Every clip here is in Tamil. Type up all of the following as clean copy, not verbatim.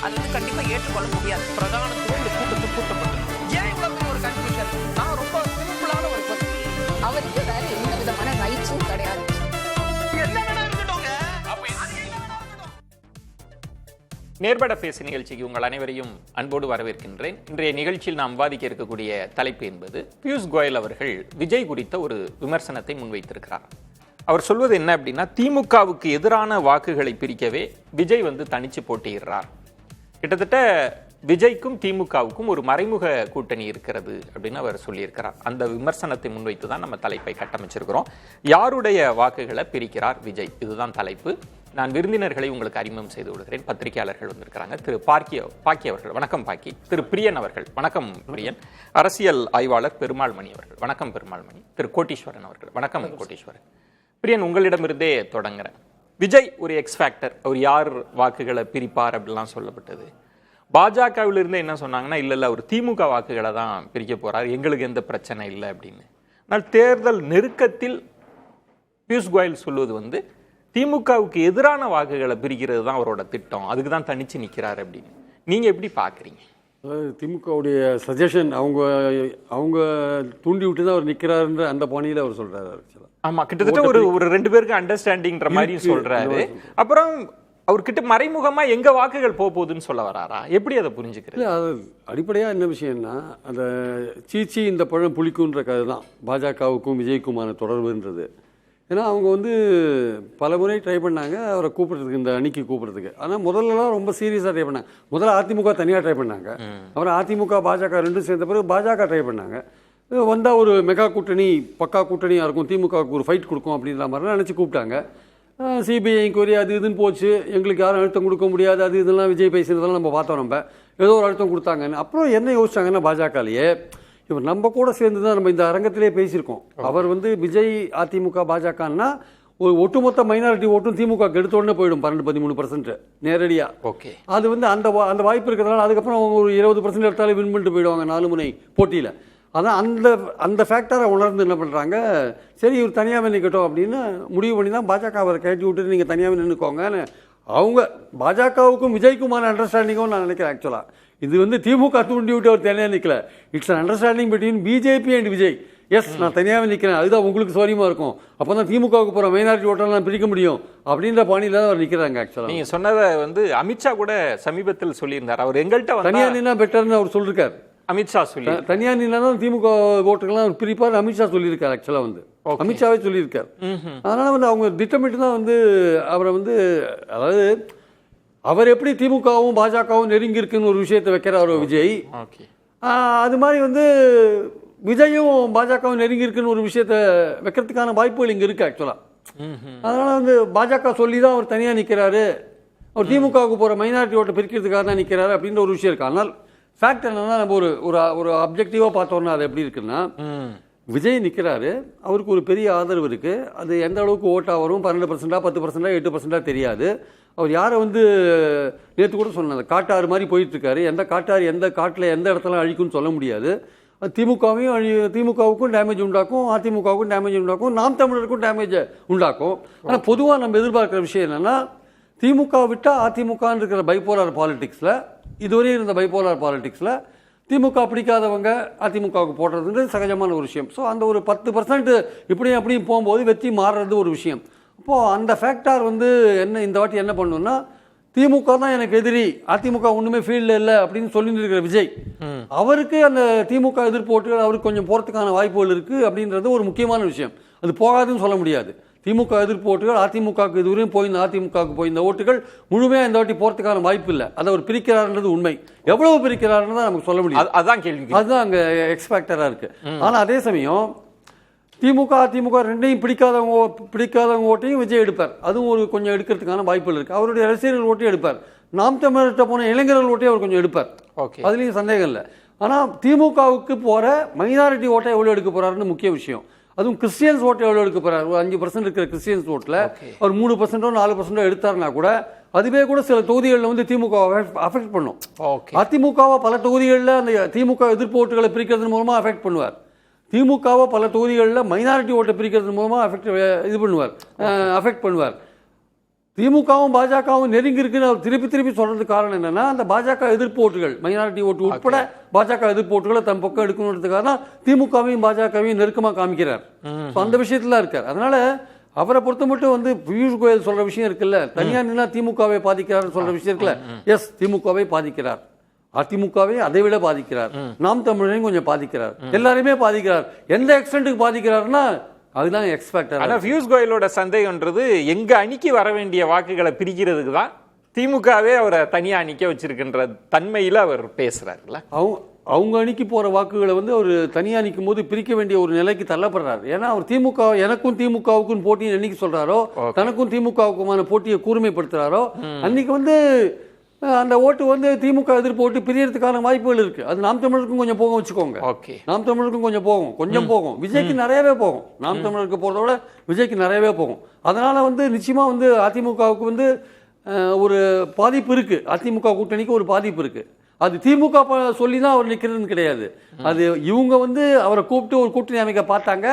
அது கண்டிப்பா ஏற்றுக்கொள்ள முடியாது. பிரதானத்துவம் இந்த கூட்டத்துக்கு கூட்டப்பட்டது. ஏன் இவ்வளவு பெரிய ஒரு கன்ஃபியூஷன்? நான் ரொம்ப சிம்பிளான ஒரு கொஸ்டின். அவருக்கு வேற எந்த விதமான ரைட்ஸும் கிடையாது. நேர்பட பேசு நிகழ்ச்சிக்கு உங்கள் அனைவரையும் அன்போடு வரவேற்கின்றேன். இன்றைய நிகழ்ச்சியில் நாம் விவாதிக்க இருக்கக்கூடிய தலைப்பு என்பது பியூஷ் கோயல் அவர்கள் விஜய் குறித்த ஒரு விமர்சனத்தை முன்வைத்திருக்கிறார். அவர் சொல்வது என்ன அப்படின்னா, திமுகவுக்கு எதிரான வாக்குகளை பிரிக்கவே விஜய் தனிச்சு போட்டியிடுறார். கிட்டத்தட்ட விஜய்க்கும் திமுகவுக்கும் ஒரு மறைமுக கூட்டணி இருக்கிறது அப்படின்னு அவர் சொல்லியிருக்கிறார். அந்த விமர்சனத்தை முன்வைத்து தான் நம்ம தலைப்பை கட்டமைச்சிருக்கிறோம். யாருடைய வாக்குகளை பிரிக்கிறார் விஜய், இதுதான் தலைப்பு. நான் விருந்தினர்களை உங்களுக்கு அறிமுகம் செய்து விடுகிறேன். பத்திரிகையாளர்கள் வந்திருக்கிறாங்க. திரு பாக்கி அவர்கள், வணக்கம் பாக்கி. திரு பிரியன் அவர்கள், வணக்கம் பிரியன். அரசியல் ஆய்வாளர் பெருமாள் மணி அவர்கள், வணக்கம் பெருமாள் மணி. திரு கோட்டீஸ்வரன் அவர்கள், வணக்கம் கோட்டீஸ்வரன். பிரியன், உங்களிடமிருந்தே தொடங்குறேன். விஜய் ஒரு எக்ஸ் ஃபேக்டர், அவர் யார் வாக்குகளை பிரிப்பார் அப்படிலாம் சொல்லப்பட்டது. பாஜகவிலிருந்து என்ன சொன்னாங்கன்னா, இல்லை அவர் திமுக வாக்குகளை தான் பிரிக்க போறார், எங்களுக்கு எந்த பிரச்சனை இல்லை அப்படின்னு. ஆனால் தேர்தல் நெருக்கத்தில் பியூஷ் கோயல் சொல்வது திமுகவுக்கு எதிரான வாக்குகளை பிரிக்கிறது தான் அவரோட திட்டம், அதுக்கு தான் தனிச்சு நிற்கிறார் அப்படின்னு. நீங்க எப்படி பாக்குறீங்க? திமுகவுடைய சஜஷன் அவங்க தூண்டி விட்டு தான் அவர் நிற்கிறாருன்ற அந்த பாணியில் அவர் சொல்றாரு. ஆமா, கிட்டத்தட்ட ஒரு ரெண்டு பேருக்கு அண்டர்ஸ்டாண்டிங்ற மாதிரி சொல்றாரு. அப்புறம் அவர்கிட்ட மறைமுகமா எங்க வாக்குகள் போகுதுன்னு சொல்ல வராரா? எப்படி அதை புரிஞ்சுக்கிறது? அது அடிப்படையா என்ன விஷயம்னா, அந்த சீச்சி இந்த பழம் புளிக்குன்ற கதை தான் பாஜகவுக்கும் விஜய்க்குமான தொடர்புன்றது. ஏன்னா அவங்க பல முறை ட்ரை பண்ணாங்க அவரை கூப்பிட்றதுக்கு, இந்த அணிக்கு கூப்பிட்றதுக்கு. ஆனால் முதல்லலாம் ரொம்ப சீரியஸாக ட்ரை பண்ணாங்க. முதல்ல அதிமுக தனியாக ட்ரை பண்ணாங்க, அப்புறம் அதிமுக பாஜக ரெண்டும் சேர்ந்த பிறகு பாஜக ட்ரை பண்ணாங்க. வந்தால் ஒரு மெகா கூட்டணி, பக்கா கூட்டணியாக இருக்கும், திமுகவுக்கு ஒரு ஃபைட் கொடுக்கும் அப்படின்ற மாதிரிலாம் நினச்சி கூப்பிட்டாங்க. சிபிஐ இன்கொயரி அது இதுன்னு போச்சு, எங்களுக்கு யாரும் அழுத்தம் கொடுக்க முடியாது, அது இதெல்லாம் விஜய் பேசுனதெல்லாம் நம்ம பார்த்தோம். நம்ம ஏதோ ஒரு அழுத்தம் கொடுத்தாங்கன்னு. அப்புறம் என்ன யோசிச்சாங்கன்னா, பாஜகலையே இவர் நம்ம கூட சேர்ந்து தான் நம்ம இந்த அரங்கத்திலே பேசியிருக்கோம். அவர் விஜய் அதிமுக பாஜகன்னா ஒரு ஒட்டுமொத்த மைனாரிட்டி ஓட்டும் திமுக எடுத்த உடனே போயிடும், 12-13% நேரடியா. ஓகே, அது அந்த வாய்ப்பு இருக்கிறதுனால அதுக்கப்புறம் அவங்க ஒரு 20% எடுத்தாலே வின் பண்ணிட்டு போயிடுவாங்க 4 முனை போட்டியில். அதான் அந்த ஃபேக்டரை உணர்ந்து என்ன பண்ணுறாங்க, சரி இவர் தனியாகவே நிற்கட்டும் அப்படின்னு முடிவு பண்ணி தான் பாஜக அவரை கட்டி விட்டுட்டு நீங்கள் தனியாகவே நின்றுக்கோங்கன்னு அவங்க பாஜகவுக்கும் விஜய்க்குமான அண்டர்ஸ்டாண்டிங்கும் நான் நினைக்கிறேன். ஆக்சுவலாக இது திமுக தூண்டி விட்டு அவர் தனியாக நிற்கல, it's an understanding between BJP and Vijay. Yes, நான் தனியாகவே நிற்கிறேன், அதுதான் உங்களுக்கு சௌரியமாக இருக்கும், அப்போ தான் திமுகவுக்கு போகிற மைனாரிட்டி ஓட்டெல்லாம் நான் பிரிக்க முடியும் அப்படின்ற பாணியில் தான் அவர் நிற்கிறாங்க. ஆக்சுவலாக நீங்கள் சொன்னதை அமித்ஷா கூட சமீபத்தில் சொல்லியிருந்தார். அவர் எங்கள்கிட்ட தனியாக நின்னா பெட்டர்னு அவர் சொல்லியிருக்காரு. அமித்ஷா சொல்லி தனியாக நின்னா தான் திமுக ஓட்டுகள்லாம் பிரிப்பார் அமித்ஷா சொல்லியிருக்காரு. ஆக்சுவலாக அமித்ஷாவே சொல்லியிருக்காரு. அதனால் அவங்க திட்டமிட்டு தான் அவரை அதாவது அவர் எப்படி திமுகவும் பாஜகவும் நெருங்கி இருக்குன்னு ஒரு விஷயத்தை வைக்கிறாரோ விஜய், அது மாதிரி விஜயும் பாஜகவும் நெருங்கி இருக்குன்னு ஒரு விஷயத்தை வைக்கிறதுக்கான வாய்ப்புகள் இங்கே இருக்கு ஆக்சுவலாக. அதனால் பாஜக சொல்லி தான் அவர் தனியாக நிற்கிறாரு, அவர் திமுகவுக்கு போகிற மைனாரிட்டி ஓட்டை பிரிக்கிறதுக்காக தான் நிற்கிறாரு அப்படின்ற ஒரு விஷயம் இருக்கு. ஆனால் ஃபேக்ட் என்னன்னா, நம்ம ஒரு அப்ஜெக்டிவாக பார்த்தோம்னா அது எப்படி இருக்குன்னா, விஜய் நிற்கிறாரு, அவருக்கு ஒரு பெரிய ஆதரவு இருக்குது. அது எந்த அளவுக்கு ஓட்டாக வரும், 12%, 10%, 8% தெரியாது. அவர் யாரை நேற்று கூட சொன்னாங்க, காட்டாறு மாதிரி போயிட்டுருக்காரு. எந்த காட்டாறு எந்த காட்டில் எந்த இடத்துல அழிக்கும்னு சொல்ல முடியாது. அது திமுகவுக்கும் டேமேஜ் உண்டாக்கும், அதிமுகவுக்கும் டேமேஜ் உண்டாக்கும், நாம் தமிழருக்கும் டேமேஜ் உண்டாக்கும். ஆனால் பொதுவாக நம்ம எதிர்பார்க்குற விஷயம் என்னென்னா, திமுக விட்டால் அதிமுகன்னு இருக்கிற பைபோலார் பாலிடிக்ஸில், இதுவரையும் இருந்த பைபோலார் பாலிடிக்ஸில் திமுக பிடிக்காதவங்க அதிமுகவுக்கு போடுறதுன்றது சகஜமான ஒரு விஷயம். ஸோ அந்த ஒரு 10% இப்படியும் அப்படியும் போகும்போது வெற்றி மாறுறது ஒரு விஷயம். அப்போது அந்த ஃபேக்டார் என்ன இந்த வாட்டி என்ன பண்ணணும்னா, திமுக தான் எனக்கு எதிரி, அதிமுக ஒன்றுமே ஃபீல்டில் இல்லை அப்படின்னு சொல்லிட்டு இருக்கிற விஜய், அவருக்கு அந்த திமுக எதிர்ப்பு ஓட்டுகள் அவருக்கு கொஞ்சம் போகிறதுக்கான வாய்ப்புகள் இருக்குது அப்படின்றது ஒரு முக்கியமான விஷயம். அது போகாதுன்னு சொல்ல முடியாது. திமுக எதிர்ப்பு ஓட்டுகள் அதிமுகவுக்கு இதுவரையும் போயிருந்த அதிமுகவுக்கு போயிருந்த ஓட்டுகள் முழுமையாக இந்த வாட்டி போகிறதுக்கான வாய்ப்பு இல்லை. அதை அவர் பிரிக்கிறார்ன்றது உண்மை. எவ்வளவு பிரிக்கிறாருன்னு தான் நமக்கு சொல்ல முடியும். அதுதான் கேள்வி, அதுதான் அங்கே எக்ஸ்பேக்டராக இருக்குது. ஆனால் அதே சமயம் திமுக அதிமுக ரெண்டையும் பிடிக்காதவங்க ஓட்டையும் விஜய் எடுப்பார். அதுவும் ஒரு கொஞ்சம் எடுக்கிறதுக்கான வாய்ப்புகள் இருக்குது. அவருடைய ரசிகர்கள் ஓட்டையும் எடுப்பார். நாம் தமிழர்கிட்ட போன இளைஞர்கள் ஓட்டையும் அவர் கொஞ்சம் எடுப்பார். அதுலேயும் சந்தேகம் இல்லை. ஆனால் திமுகவுக்கு போகிற மைனாரிட்டி ஓட்டை எவ்வளோ எடுக்க போகிறாருன்னு முக்கிய விஷயம். அதுவும் கிறிஸ்டியன்ஸ் ஓட்டை எவ்வளோ எடுக்க போகிறார், ஒரு 5% இருக்கிற கிறிஸ்டியன்ஸ் ஓட்டில் அவர் 3%, 4% எடுத்தாருன்னா கூட அதுவே கூட சில தொகுதிகளில் திமுக அஃபெக்ட் பண்ணும். அதிமுகவை பல தொகுதிகளில் அந்த திமுக எதிர்ப்பு ஓட்டுகளை பிரிக்கிறது மூலமாக அஃபெக்ட் பண்ணுவார். திமுகவை பல தொகுதிகளில் மைனாரிட்டி ஓட்டை பிரிக்கிறது மூலமாக அஃபெக்ட் பண்ணுவார். திமுகவும் பாஜகவும் நெருங்கி இருக்குன்னு அவர் திருப்பி சொல்றதுக்கு காரணம் என்னன்னா, அந்த பாஜக எதிர்ப்பு ஓட்டுகள், மைனாரிட்டி ஓட்டு உட்பட பாஜக எதிர்ப்பு ஓட்டுகளை தன் பக்கம் எடுக்கணுன்றதுக்காக தான் திமுகவையும் பாஜகவையும் நெருக்கமா காமிக்கிறார். அந்த விஷயத்துல இருக்கார். அதனால அவரை பொறுத்த மட்டும் வந்து பியூஷ் கோயல் சொல்ற விஷயம் இருக்குல்ல, தனியா நின்னா திமுகவை பாதிக்கிறார் சொல்ற விஷயம் இருக்குல்ல, எஸ், திமுகவை பாதிக்கிறார், அதிமுகவை அதை விட பாதிக்கிறார், நாம் தமிழரையும் கொஞ்சம் பாதிக்கிறார், எல்லாருமே பாதிக்கிறார். எந்த எக்ஸ்டென்ட்டுக்கு பாதிக்கிறாருன்னா அதுதான் எக்ஸ்பெக்டர். ஆனா பியூஷ் கோயலோட சந்தேகம்ன்றது எங்க அணிக்கு வர வேண்டிய வாக்குகளை பிரிக்கிறதுக்கு தான் திமுகவே அவரை தனியா அணிக்க வச்சிருக்கின்ற தன்மையில அவர் பேசுறாருல்ல. அவங்க அணிக்கு போற வாக்குகளை வந்து அவர் தனியா நிற்கும் போது பிரிக்க வேண்டிய ஒரு நிலைக்கு தள்ளப்படுறாரு. ஏன்னா அவர் திமுக, எனக்கும் திமுகவுக்கும் போட்டியை என்னைக்கு சொல்றாரோ, தனக்கும் திமுகவுக்குமான போட்டியை கூர்மைப்படுத்துறாரோ, அன்னைக்கு வந்து அந்த ஓட்டு வந்து திமுக எதிர்ப்பு ஓட்டு பிரியறதுக்கான வாய்ப்புகள் இருக்கு. அது நாம் தமிழருக்கும் கொஞ்சம் போகும் வச்சுக்கோங்க. நாம் தமிழருக்கும் கொஞ்சம் போகும், விஜய்க்கு நிறையவே போகும். நாம் தமிழருக்கு போறத விட விஜய்க்கு நிறையவே போகும். அதனால வந்து நிச்சயமா வந்து அதிமுகவுக்கு வந்து ஒரு பாதிப்பு இருக்கு, அதிமுக கூட்டணிக்கு ஒரு பாதிப்பு இருக்கு. அது திமுக சொல்லி தான் அவர் நிற்கிறதுன்னு கிடையாது. அது இவங்க வந்து அவரை கூப்பிட்டு ஒரு கூட்டணி அமைக்க பார்த்தாங்க.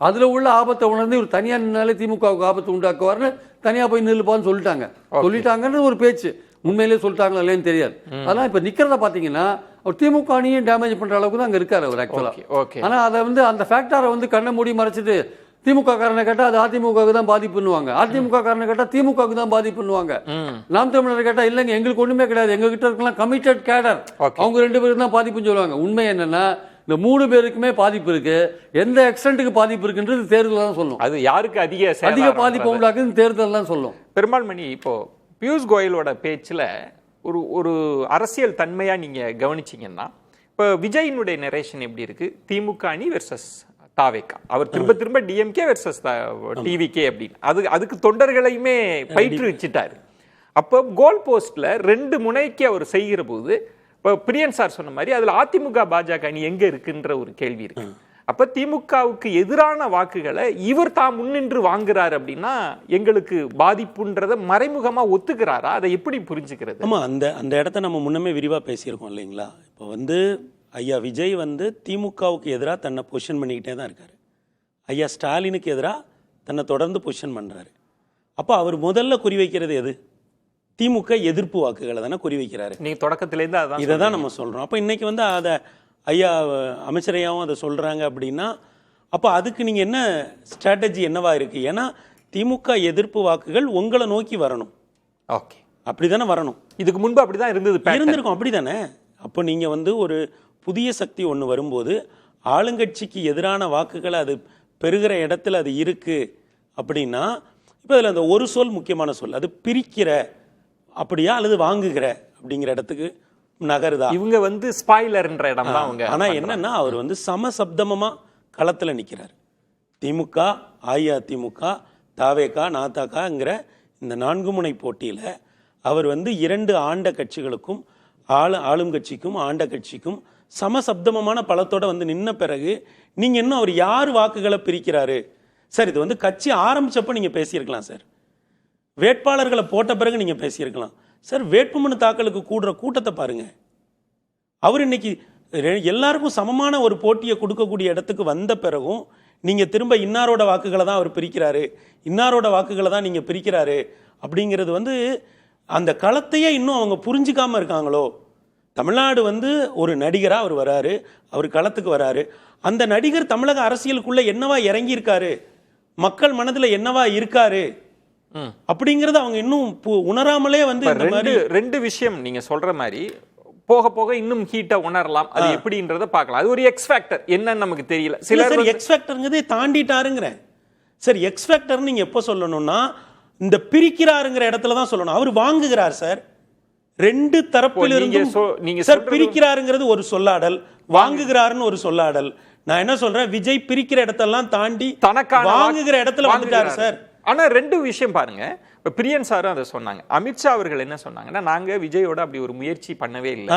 அதுல உள்ள ஆபத்தை உணர்ந்து ஒரு தனியா நின்னாலே திமுகவுக்கு ஆபத்து உண்டாக்குவார்னு தனியா போய் நில்லுப்பான்னு சொல்லிட்டாங்கன்னு ஒரு பேச்சு. உண்மையிலேயே சொல்லிட்டாங்களா இல்லைன்னு தெரியாது. அதெல்லாம் இப்ப நிக்கிறத பாத்தீங்கன்னா ஒரு திமுக அணியும் டேமேஜ் பண்ற அளவுக்கு தான் அங்க இருக்காரு அவர் ஆக்சுவலா. ஆனா அதை வந்து அந்த ஃபேக்டரை வந்து கண்ணை மூடி மறைச்சிட்டு திமுக காரனை கேட்டா அது அதிமுகவுக்கு தான் பாதிப்பு பண்ணுவாங்க, அதிமுக காரனை கேட்டா திமுகவுக்கு தான் பாதிப்பு பண்ணுவாங்க, நாம் தமிழர் கேட்டா இல்லைங்க எங்களுக்கு ஒண்ணுமே கிடையாது, எங்க கிட்ட இருக்கலாம் கமிட்டட் கேடர், அவங்க 2 பேருக்கு தான் பாதிப்புன்னு சொல்லுவாங்க. உண்மை என்னன்னா இந்த 3 பேருக்குமே பாதிப்பு இருக்கு. எந்த எக்ஸ்டென்ட்டுக்கு பாதிப்பு இருக்குன்றது தேர்தல் தான் சொல்லும். அது யாருக்கு அதிக பாதிப்பு உண்டாக்குன்னு தேர்தல் தான் சொல்லும். பெருமாள் மணி, இப்போ பியூஷ் கோயலோட பேச்சுல ஒரு அரசியல் தன்மையா நீங்க கவனிச்சீங்கன்னா, இப்போ விஜயினுடைய நரேஷன் எப்படி இருக்கு, திமுக அணி வெர்சஸ் தாவேகா, அவர் திரும்ப டிஎம்கே வெர்சஸ் டிவிகே அப்படின்னு அதுக்கு தொண்டர்களையுமே பயிற்றுவிச்சிட்டாரு. அப்போ கோல் போஸ்ட்ல 2 முனைக்கு அவர் செய்கிற போது, இப்போ பிரியன் சார் சொன்ன மாதிரி அதுல அதிமுக பாஜக அணி எங்க இருக்குன்ற ஒரு கேள்வி இருக்கு. அப்ப திமுகவுக்கு எதிரான வாக்குகளை இவர் தான் முன்னின்று வாங்குறாரு அப்படின்னா எங்களுக்கு பாதிப்புன்றத மறைமுகமா ஒத்துக்கிறாரா? அதை எப்படி புரிஞ்சுக்கிறது? ஆமா, அந்த இடத்த நம்ம முன்னமே விரிவா பேசியிருக்கோம் இல்லைங்களா. இப்போ வந்து ஐயா விஜய் வந்து திமுகவுக்கு எதிராக தன்னை பொசிஷன் பண்ணிக்கிட்டே தான் இருக்காரு. ஐயா ஸ்டாலினுக்கு எதிராக தன்னை தொடர்ந்து பொசிஷன் பண்றாரு. அப்போ அவர் முதல்ல குறிவைக்கிறது எது? திமுக எதிர்ப்பு வாக்குகளை தானே குறிவைக்கிறாரு. நீங்க தொடக்கத்திலேருந்து இதை தான் நம்ம சொல்றோம். அப்போ இன்னைக்கு வந்து அதை ஐயா அமைச்சரையாவும் அதை சொல்றாங்க அப்படின்னா, அப்போ அதுக்கு நீங்க என்ன ஸ்ட்ராட்டஜி என்னவா இருக்கு? ஏன்னா திமுக எதிர்ப்பு வாக்குகள் உங்களை நோக்கி வரணும். ஓகே, அப்படிதானே வரணும். இதுக்கு முன்பு அப்படிதான் இருந்திருக்கும். அப்படிதானே. அப்போ நீங்க வந்து ஒரு புதிய சக்தி ஒன்று வரும்போது ஆளுங்கட்சிக்கு எதிரான வாக்குகள் அது பெருகிற இடத்துல அது இருக்கு அப்படின்னா, இப்போ அதில் அந்த ஒரு சொல் முக்கியமான சொல், அது பிரிக்கிற அப்படியா அல்லது வாங்குகிற அப்படிங்கிற இடத்துக்கு நகருதா? இவங்க வந்து ஸ்பாயிலர்ன்ற இடம் தான் அவங்க. ஆனா என்னன்னா அவர் வந்து சமசப்தமா களத்துல நிக்கிறார். திமுக, அஇஅதிமுக, தாவேகா, நாதாகாங்கிற இந்த 4 முனை போட்டியில அவர் வந்து 2 ஆண்ட கட்சிகளுக்கும் ஆளும் கட்சிக்கும் ஆண்ட கட்சிக்கும் சமசப்தமான பலத்தோட வந்து நின்ன பிறகு நீங்க இன்னும் அவர் யார் வாக்குகளை பிரிக்கிறாரு சார்? இது வந்து கட்சி ஆரம்பிச்சப்ப நீங்க பேசியிருக்கலாம் சார், வேட்பாளர்களை போட்ட பிறகு நீங்க பேசியிருக்கலாம் சார். வேட்புமனு தாக்கலுக்கு கூடுற கூட்டத்தை பாருங்க. அவர் இன்னைக்கு எல்லாருக்கும் சமமான ஒரு போட்டியை கொடுக்கக்கூடிய இடத்துக்கு வந்த பிறகும் நீங்க திரும்ப இன்னாரோட வாக்குகளை தான் அவர் பிரிக்கிறாரு, இன்னாரோட வாக்குகளை தான் நீங்க பிரிக்கிறாரு அப்படிங்கிறது வந்து அந்த களத்தையே இன்னும் அவங்க புரிஞ்சுக்காம இருக்காங்களோ? தமிழ்நாடு வந்து ஒரு நடிகரா அவர் வராரு, அவர் களத்துக்கு வராரு. அந்த நடிகர் தமிழக அரசியலுக்குள்ள என்னவா இறங்கி இருக்காரு, மக்கள் மனதில் என்னவா இருக்காரு அப்படிங்கறது அவங்க இன்னும் உணராமலே வந்து இந்த மாதிரி 2 விஷயம் நீங்க சொல்ற மாதிரி போக போக இன்னும் ஹீட்டா உணரலாம். அது எப்படின்றத பார்க்கலாம். அது ஒரு எக்ஸ் ஃபேக்டர் என்னன்னு நமக்கு தெரியல. சிலர் எக்ஸ் ஃபேக்டர்ங்கிறதே தாண்டிட்டாருங்கிற சார். எக்ஸ் ஃபேக்டர் நீங்க எப்போ சொல்லணும்னா இந்த பிரிக்கிறாருங்கிற இடத்துல தான் சொல்லணும். அவர் வாங்குகிறார் சார். 2 தரப்பிலிருந்தும் நீங்க சார் பிரிக்கிறாருங்கிறது ஒரு சொல்லாடல், வாங்குகிறாருன்னு ஒரு சொல்லாடல். நான் என்ன சொல்றேன், விஜய் பிரிக்கிற இடத்தெல்லாம் தாண்டி தனக்கான வாங்குகிற இடத்துல வந்துட்டாரு சார். ஆனா 2 விஷயம் பாருங்க. இப்ப பிரியன் சாரும் அதை சொன்னாங்க. அமித்ஷா அவர்கள் என்ன சொன்னாங்கன்னா, நாங்க விஜயோட அப்படி ஒரு முயற்சி பண்ணவே இல்லை,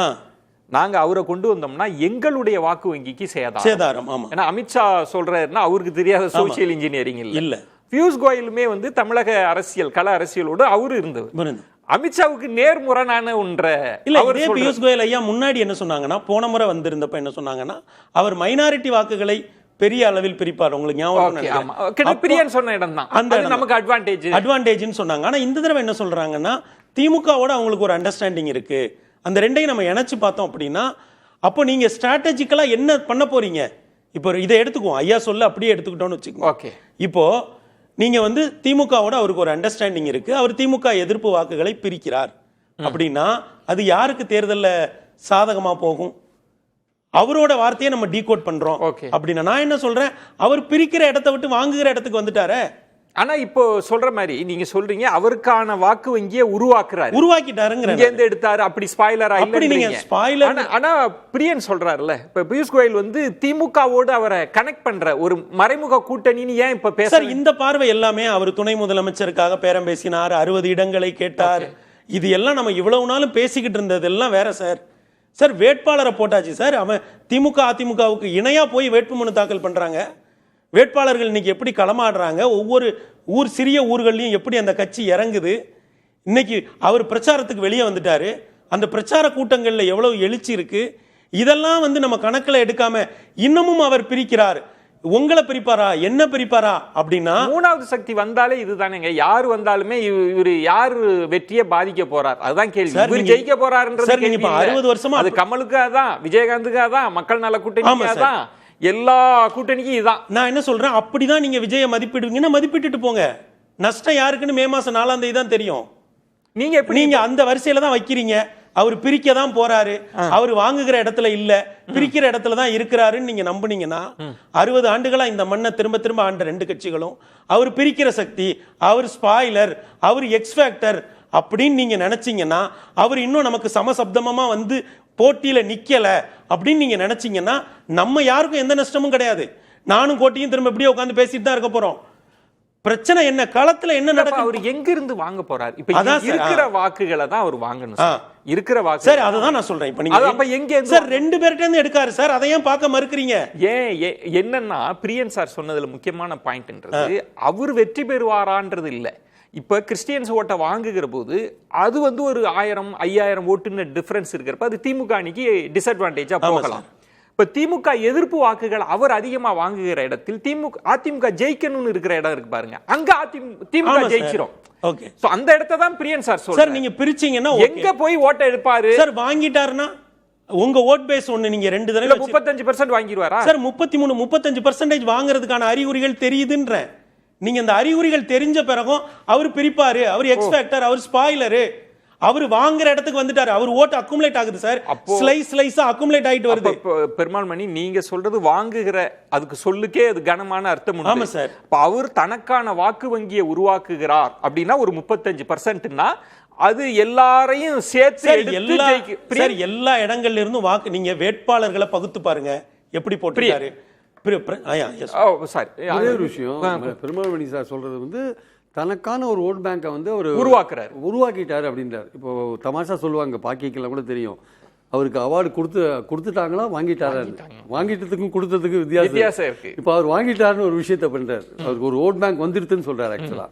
நாங்க அவரை கொண்டு வந்தோம்னா எங்களுடைய வாக்கு வங்கிக்கு சேதாரம். ஏன்னா அமித்ஷா சொல்றாருன்னா அவருக்கு தெரியாத சோசியல் இன்ஜினியரிங் இல்ல. பியூஷ் கோயலுமே வந்து தமிழக அரசியல் கள அரசியலோடு அவரு இருந்தவர். அமித்ஷாவுக்கு நேர்முரணான ஒன்றை இல்ல. இதே பியூஷ் கோயல் ஐயா முன்னாடி என்ன சொன்னாங்கன்னா, போன முறை வந்திருந்தப்ப என்ன சொன்னாங்கன்னா, அவர் மைனாரிட்டி வாக்குகளை பெரிய அளவில் பிரிப்பார். உங்களுக்கு ஞாபகம் ஓகே, ஆமா. பிரியன் சொன்ன இடம் தான் அந்த அது நமக்கு அட்வான்டேஜ்னு சொன்னாங்க. ஆனா இந்த தடவை என்ன சொல்றாங்கன்னா திமுகவோட அவங்களுக்கு ஒரு அண்டர்ஸ்டாண்டிங் இருக்கு. அந்த ரெண்டையும் நம்ம இணைச்சு பார்த்தோம் அப்படின்னா அப்போ நீங்க ஸ்ட்ராட்டஜிக்கலா என்ன பண்ண போறீங்க? இப்போ இதை எடுத்துக்குவோம், ஐயா சொல்ல அப்படியே எடுத்துக்கிட்டோம்னு வச்சுக்கோங்க. ஓகே, இப்போ நீங்க வந்து திமுகவோட அவருக்கு ஒரு அண்டர்ஸ்டாண்டிங் இருக்கு, அவர் திமுக எதிர்ப்பு வாக்குகளை பிரிக்கிறார் அப்படின்னா அது யாருக்கு தேர்தல்ல சாதகமா போகும்? அவரோட வார்த்தையை நம்ம டீகோட் பண்றோம் அப்படின்னா நான் என்ன சொல்றேன், அவர் பிரிக்கிற இடத்தை விட்டு வாங்குகிற இடத்துக்கு வந்துட்டாரே. ஆனா இப்போ சொல்ற மாதிரி நீங்க சொல்றீங்க அவருக்கான வாக்கு வங்கியை உருவாக்கிட்டாருங்க, இங்க இருந்து எடுத்தாரு, அப்படி ஸ்பாயிலரா அப்படி நீங்க ஸ்பாயிலர். ஆனா பிரியன் சொல்றாருல்ல, இப்ப பியூஷ் கோயல் வந்து திமுகவோடு அவரை கனெக்ட் பண்ற ஒரு மறைமுக கூட்டணின்னு ஏன் இப்ப பேச? சார் இந்த பார்வை எல்லாமே அவர் துணை முதலமைச்சருக்காக பேரம் பேசினார், 60 இடங்களை கேட்டார், இது எல்லாம் நம்ம இவ்வளவு நாளும் பேசிக்கிட்டு இருந்தது எல்லாம் வேற சார். சார் வேட்பாளரை போட்டாச்சு சார், அவன் திமுக அதிமுகவுக்கு இணையா போய் வேட்புமனு தாக்கல் பண்றாங்க. வேட்பாளர்கள் இன்னைக்கு எப்படி களமாடுறாங்க, ஒவ்வொரு சிறிய ஊர்களையும் எப்படி அந்த கட்சி இறங்குது. இன்னைக்கு அவர் பிரச்சாரத்துக்கு வெளியே வந்துட்டாரு, அந்த பிரச்சார கூட்டங்கள்ல எவ்வளவு எழுச்சி இருக்கு. இதெல்லாம் வந்து நம்ம கணக்கில் எடுக்காம இன்னமும் அவர் பிரிக்கிறார். உங்களை பிரிப்பாரா, என்ன பிரிப்பாரா அப்படின்னா மூணாவது சக்தி வந்தாலே இதுதானேங்க. யாரு வந்தாலுமே இவரு யாரு வெற்றியை பாதிக்க போறார் அதுதான் கேள்வி. இவர் ஜெயிக்க போறாருன்றது 60 வருஷமா அது கமலுக்காக தான், விஜயகாந்துக்காக தான், மக்கள் நல கூட்டணிக்காக தான், எல்லா கூட்டணிக்கும் இதுதான். நான் என்ன சொல்றேன், அப்படிதான் நீங்க விஜய மதிப்பிடுவீங்கன்னா மதிப்பிட்டுட்டு போங்க. நஷ்டம் யாருக்குன்னு மே மாசம் 4ஆம் தேதி தான் தெரியும். நீங்க அந்த வரிசையில தான் வைக்கிறீங்க. அவர் பிரிக்க தான் போறாரு, அவர் வாங்குகிற இடத்துல இல்ல, பிரிக்கிற இடத்துல தான் இருக்கிறாருன்னு நீங்க நம்புனீங்கன்னா 60 ஆண்டுகளா இந்த மண்ணை திரும்ப திரும்ப ஆண்ட ரெண்டு கட்சிகளும் அவர் பிரிக்கிற சக்தி, அவர் ஸ்பாயிலர், அவர் எக்ஸ் ஃபேக்டர் அப்படின்னு நீங்க நினைச்சீங்கன்னா அவர் இன்னும் நமக்கு சமசப்தமா வந்து போட்டியில நிக்கல அப்படின்னு நீங்க நினைச்சீங்கன்னா நம்ம யாருக்கும் எந்த நஷ்டமும் கிடையாது. நானும் கோட்டியும் திரும்ப இப்படியே உட்காந்து பேசிட்டு தான் இருக்க போறோம். பிரச்சனை என்ன, களத்துல என்ன நடக்கும்? அவர் எங்க இருந்து வாங்க போறாரு? இப்ப இருக்கிற வாக்குகளை தான் அவர் வாங்கணும். இருக்கிற வாக்கு சார், அததான் நான் சொல்றேன். இப்ப நீங்க அப்ப எங்க சார் 2 பேர்ட்ட இருந்து எடுக்காரு சார், அதை ஏன் பார்க்க மறுக்கிறீங்க? ஏன் என்னன்னா பிரியன் சார் சொன்னதுல முக்கியமான பாயிண்ட்ன்றது அவர் வெற்றி பெறுவாரான்றது இல்ல. இப்ப கிறிஸ்டியன்ஸ் ஓட்டை வாங்குகிற போது அது வந்து ஒரு 1000 5000 ஓட்டுன்னு டிஃபரன்ஸ் இருக்கிறப்ப அது திமுக அணிக்கு டிஸ்அட்வான்டேஜா போகலாம். இப்ப திமுக எதிர்ப்பு வாக்குகள் அவர் அதிகமா வாங்குகிற இடத்தில் அதிமுக ஜெயிக்கணும்னு இருக்கிற இடம் இருக்கு பாருங்க, அங்க திமுக ஜெயிச்சிரும். ஓகே, சோ அந்த இடத்தை தான் பிரியன் சார் சொல்றாரு. சார் நீங்க பிரிச்சீங்கன்னா எங்க போய் ஓட்ட எடுப்பாரு? சார் வாங்கிட்டாருன்னா உங்க ஓட் பேஸ் ஒண்ணு நீங்க 2 தடவை 35% வாங்கிடுவாரா? சார் 33-35% வாங்குறதுக்கான அறிகுறிகள் தெரியுதுன்ற நீங்க இந்த அறிகுறிகள் தெரிஞ்ச பிறகும் அவர் பிரிப்பாரு, அவர் எக்ஸ் ஃபேக்டர், அவர் ஸ்பாயிலரு, அவர் வாங்குற இடத்துக்கு வந்துட்டாரு, அவர் ஓட்டு அக்குமுலேட் ஆகுது சார், ஸ்லைஸா அக்குமுலேட் ஆயிட்டு வருது. பெருமாள் மணி நீங்க சொல்றது வாங்குகிற அதுக்கு சொல்லுக்கே அது கனமான அர்த்தம் உண்டு. ஆமா சார். அவர் தனக்கான வாக்கு வங்கியை உருவாக்குகிறார் அப்படின்னா ஒரு 35%னா அது எல்லாரையும் சேர்த்து எல்லா இடங்கள்ல இருந்தும் வாக்கு நீங்க வேட்பாளர்களை பகுத்து பாருங்க எப்படி போட்டுருக்காரு. ஒரே ஒரு விஷயம், பெருமாள் மணி சார் சொல்றது வந்து தனக்கான ஒரு ஓட் பேங்கை வந்து அவர் உருவாக்கிட்டாரு அப்படின்றார். இப்போ தமாஷா சொல்லுவாங்க, பாக்கிக்கெல்லாம் கூட தெரியும், அவருக்கு அவார்டு கொடுத்துட்டாங்களா வாங்கிட்டாரு, வாங்கிட்டதுக்கும் கொடுத்ததுக்கும் வித்தியாசம் இருக்கு. இப்போ அவர் வாங்கிட்டாருன்னு ஒரு விஷயத்த பண்றாரு, அவருக்கு ஒரு ஓட் பேங்க் வந்துருதுன்னு சொல்றாரு. ஆக்சுவலா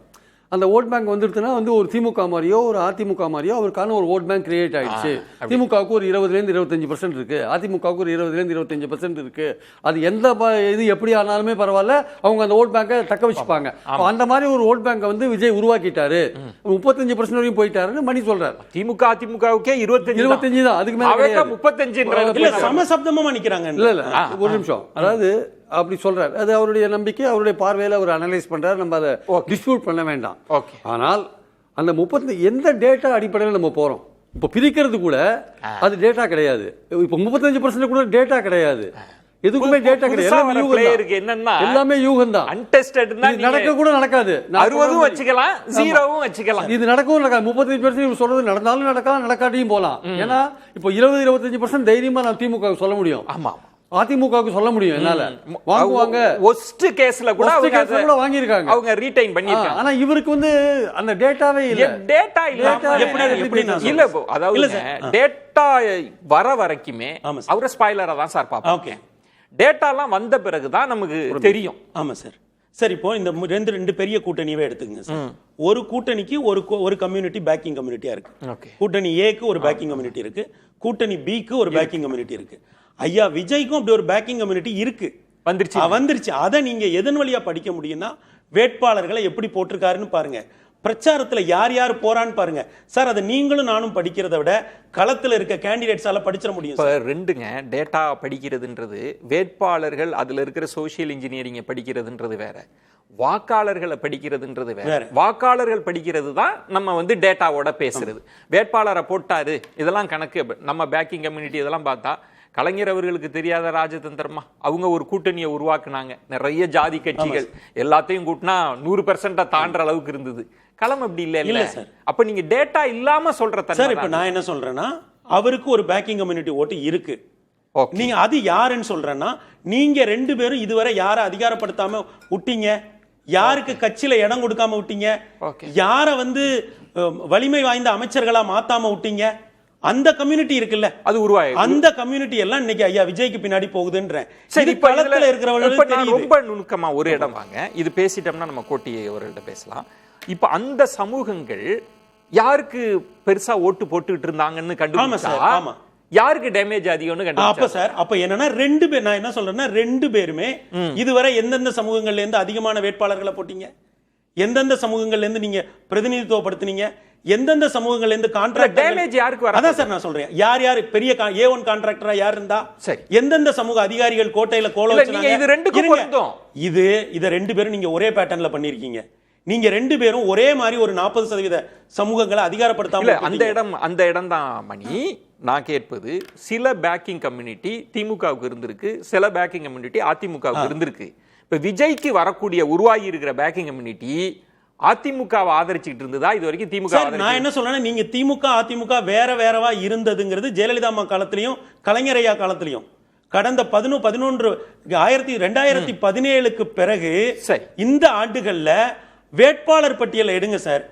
அந்த ஓட் பேங்க் வந்துருச்சுன்னா வந்து ஒரு திமுக மாதிரியோ ஒரு அதிமுக மாதிரியோ அவருக்கான ஒரு ஓட் பேங்க் கிரியேட் ஆயிடுச்சு. திமுகவுக்கு ஒரு 20-25% இருக்கு, அதிமுகவுக்கு ஒரு 20-25% இருக்கு. அது எந்த இது எப்படி ஆனாலுமே பரவாயில்ல, அவங்க அந்த ஓட் பேங்கை தக்க வச்சுப்பாங்க. அந்த மாதிரி ஒரு ஓட் பேங்கை வந்து விஜய் உருவாக்கிட்டாரு, 35% வரையும் போயிட்டாருன்னு மணி சொல்றாரு. திமுக அதிமுகவுக்கே 25 தான், அதுக்கு மேல 35 சமசப்தமா நிக்கிறாங்க. இல்ல ஒரு நிமிஷம், அதாவது அப்படி சொல்றாரு, அது அவருடைய நம்பிக்கை, அவருடைய பார்வையில அவர் அனலைஸ் பண்றாரு, நம்ம அதை டிஸ்பியூட் பண்ண வேண்டாம். ஆனால் அந்த 30 எந்த டேட்டா அடிப்படையில் நம்ம போறோம், இப்போ பிரிக்கிறது கூட அது டேட்டா கிடையாது, இப்போ 35% கூட டேட்டா கிடையாது, எதுக்குமே டேட்டா கிடையாது, எல்லாமே யூகம் தான். நடக்க கூட நடக்காது, 60 வச்சுக்கலாம் 0 வச்சுக்கலாம், இது நடக்கவும் நடக்காது. 35% சொல்றது நடந்தாலும் நடக்கலாம், நடக்காட்டியும் போலாம். ஏன்னா இப்போ 20-25% தைரியமா நான் திமுக சொல்ல முடியும், ஆமா அதிமுகவுக்கு சொல்ல முடியும். என்னால வாங்குவாங்க, ஒஸ்ட் கேஸ்ல கூட வாங்கி இருக்காங்க, அவங்க ரீடைன் பண்ணிருக்காங்க. ஆனா இவருக்கு வந்து அந்த டேட்டாவே இல்ல, டேட்டா இல்ல. அதாவது டேட்டா வர வரைக்குமே அவர ஸ்பாயிலரா தான் சார் பாப்போம். ஓகே, டேட்டாலாம் வந்த பிறகுதான் நமக்கு தெரியும். ஆமா சார். சார் இப்போ இந்த ரெண்டு பெரிய கூட்டணியவே எடுத்துக்கங்க சார். ஒரு கூட்டணிக்கு ஒரு கம்யூனிட்டி பேக்கிங் கம்யூனிட்டியா இருக்கு. கூட்டணி ஏக்கு ஒரு பேக்கிங் கம்யூனிட்டி இருக்கு, கூட்டணி பிக்கு ஒரு பேக்கிங் கம்யூனிட்டி இருக்கு. ஐயா விஜய்க்கும் அப்படி ஒரு பேக்கிங் கம்யூனிட்டி இருக்கு. வந்துருச்சு. அதை நீங்க எதன் வழியா படிக்க முடியும்னா வேட்பாளர்களை எப்படி போட்டிருக்காருன்னு பாருங்க, பிரச்சாரத்தில் யார் யார் போறான்னு பாருங்க சார். அதை நீங்களும் நானும் படிக்கிறத விட களத்தில் இருக்க கேண்டிடேட்ஸால படிச்சிட முடியும். இப்போ ரெண்டுங்க, டேட்டா படிக்கிறதுன்றது வேட்பாளர்கள் அதுல இருக்கிற சோசியல் இன்ஜினியரிங்கை படிக்கிறதுன்றது வேற, வாக்காளர்களை படிக்கிறதுன்றது வேற. வாக்காளர்கள் படிக்கிறது தான் நம்ம வந்து டேட்டாவோட பேசுறது. வேட்பாளரை போட்டாரு இதெல்லாம் கணக்கு. நம்ம பேக்கிங் கம்யூனிட்டி இதெல்லாம் பார்த்தா கலைஞர் அவர்களுக்கு தெரியாத ராஜதந்திரமா அவங்க ஒரு கூட்டணியை உருவாக்குனாங்க. நிறைய ஜாதி கட்சிகள் எல்லாத்தையும் கூட்டினா 100% தாண்டுற அளவுக்கு இருந்தது. களம் அப்படி இல்ல சார். அப்ப நீங்க டேட்டா இல்லாம சொல்ற சார். இப்ப நான் என்ன சொல்றேன்னா, அவருக்கு ஒரு பேக்கிங் கம்யூனிட்டி ஓட்டு இருக்கு. நீங்க அது யாருன்னு சொல்றேன்னா, நீங்க 2 பேரும் இதுவரை யாரை அதிகாரப்படுத்தாம விட்டீங்க, யாருக்கு கட்சியில இடம் கொடுக்காம விட்டீங்க, யார வந்து வலிமை வாய்ந்த அமைச்சர்களா மாத்தாம விட்டீங்க, அந்த கம்யூனிட்டி இருக்குல்ல, அது உருவாயி அந்த கம்யூனிட்டி எல்லாம் இன்னைக்கு ஐயா விஜய்க்கு பின்னாடி போகுதுன்றேன். சரி, களத்துல இருக்கிறவங்களுக்கு ரொம்ப நுணுக்கமா ஒரு இடம் வாங்க, இது பேசிட்டோம்னா நம்ம கோட்டி அவர்கள்ட்ட பேசலாம். இப்ப அந்த சமூகங்கள் யாருக்கு பெருசா ஓட்டு போட்டுட்டு இருந்தாங்கன்னு கண்டுபிடிச்சா யாருக்கு டேமேஜ் அதிகம்னு கண்டுபிடிச்சா. அப்ப சார், அப்ப என்னன்னா 2 பேர், நான் என்ன சொல்றேன்னா 2 பேருமே இதுவரை எந்தெந்த சமூகங்கள்ல இருந்து அதிகமான வேட்பாளர்களை போட்டீங்க, எந்தெந்த சமூகங்கள்ல இருந்து நீங்க பிரதிநிதித்துவப்படுத்தினீங்க, எந்தெந்த சமூகங்கள்ல இருந்து கான்ட்ராக்ட் டேமேஜ் யாருக்கு வர. அதான் சார் நான் சொல்றேன், யார் யார் பெரிய A1 கான்ட்ராக்டரா யார் இருந்தா, எந்தெந்த சமூக அதிகாரிகள் கோட்டையில கோல வச்சாங்க. இது ரெண்டுக்கும் பொருந்தும். இத 2 பேரும் நீங்க ஒரே பேட்டர்ன்ல பண்ணிருக்கீங்க. நீங்க 2 பேரும் ஒரே மாதிரி ஒரு 40% சமூகங்களை அதிகாரப்படுத்தாம அந்த இடம் தான் மணி. நான் கேட்பது, சில பேக்கிங் கம்யூனிட்டி திமுகவுக்கு இருந்திருக்கு, சில பேக்கிங் கம்யூனிட்டி அதிமுகவுக்கு இருந்திருக்கு. இப்ப விஜய்க்கு வரக்கூடிய உருவாகி இருக்கிற பேக்கிங் கம்யூனிட்டி அதிமுகவை ஆதரிச்சுட்டு இருந்ததா இது வரைக்கும்? திமுக நான் என்ன சொல்றேன்னா, நீங்க திமுக அதிமுக வேற வேறவா இருந்ததுங்கிறது ஜெயலலிதா அம்மா காலத்திலையும் கலைஞரையா காலத்திலையும் கடந்த 2017க்கு பிறகு இந்த ஆண்டுகள்ல வேட்பாளர் பட்டியலை எடுங்க சார்.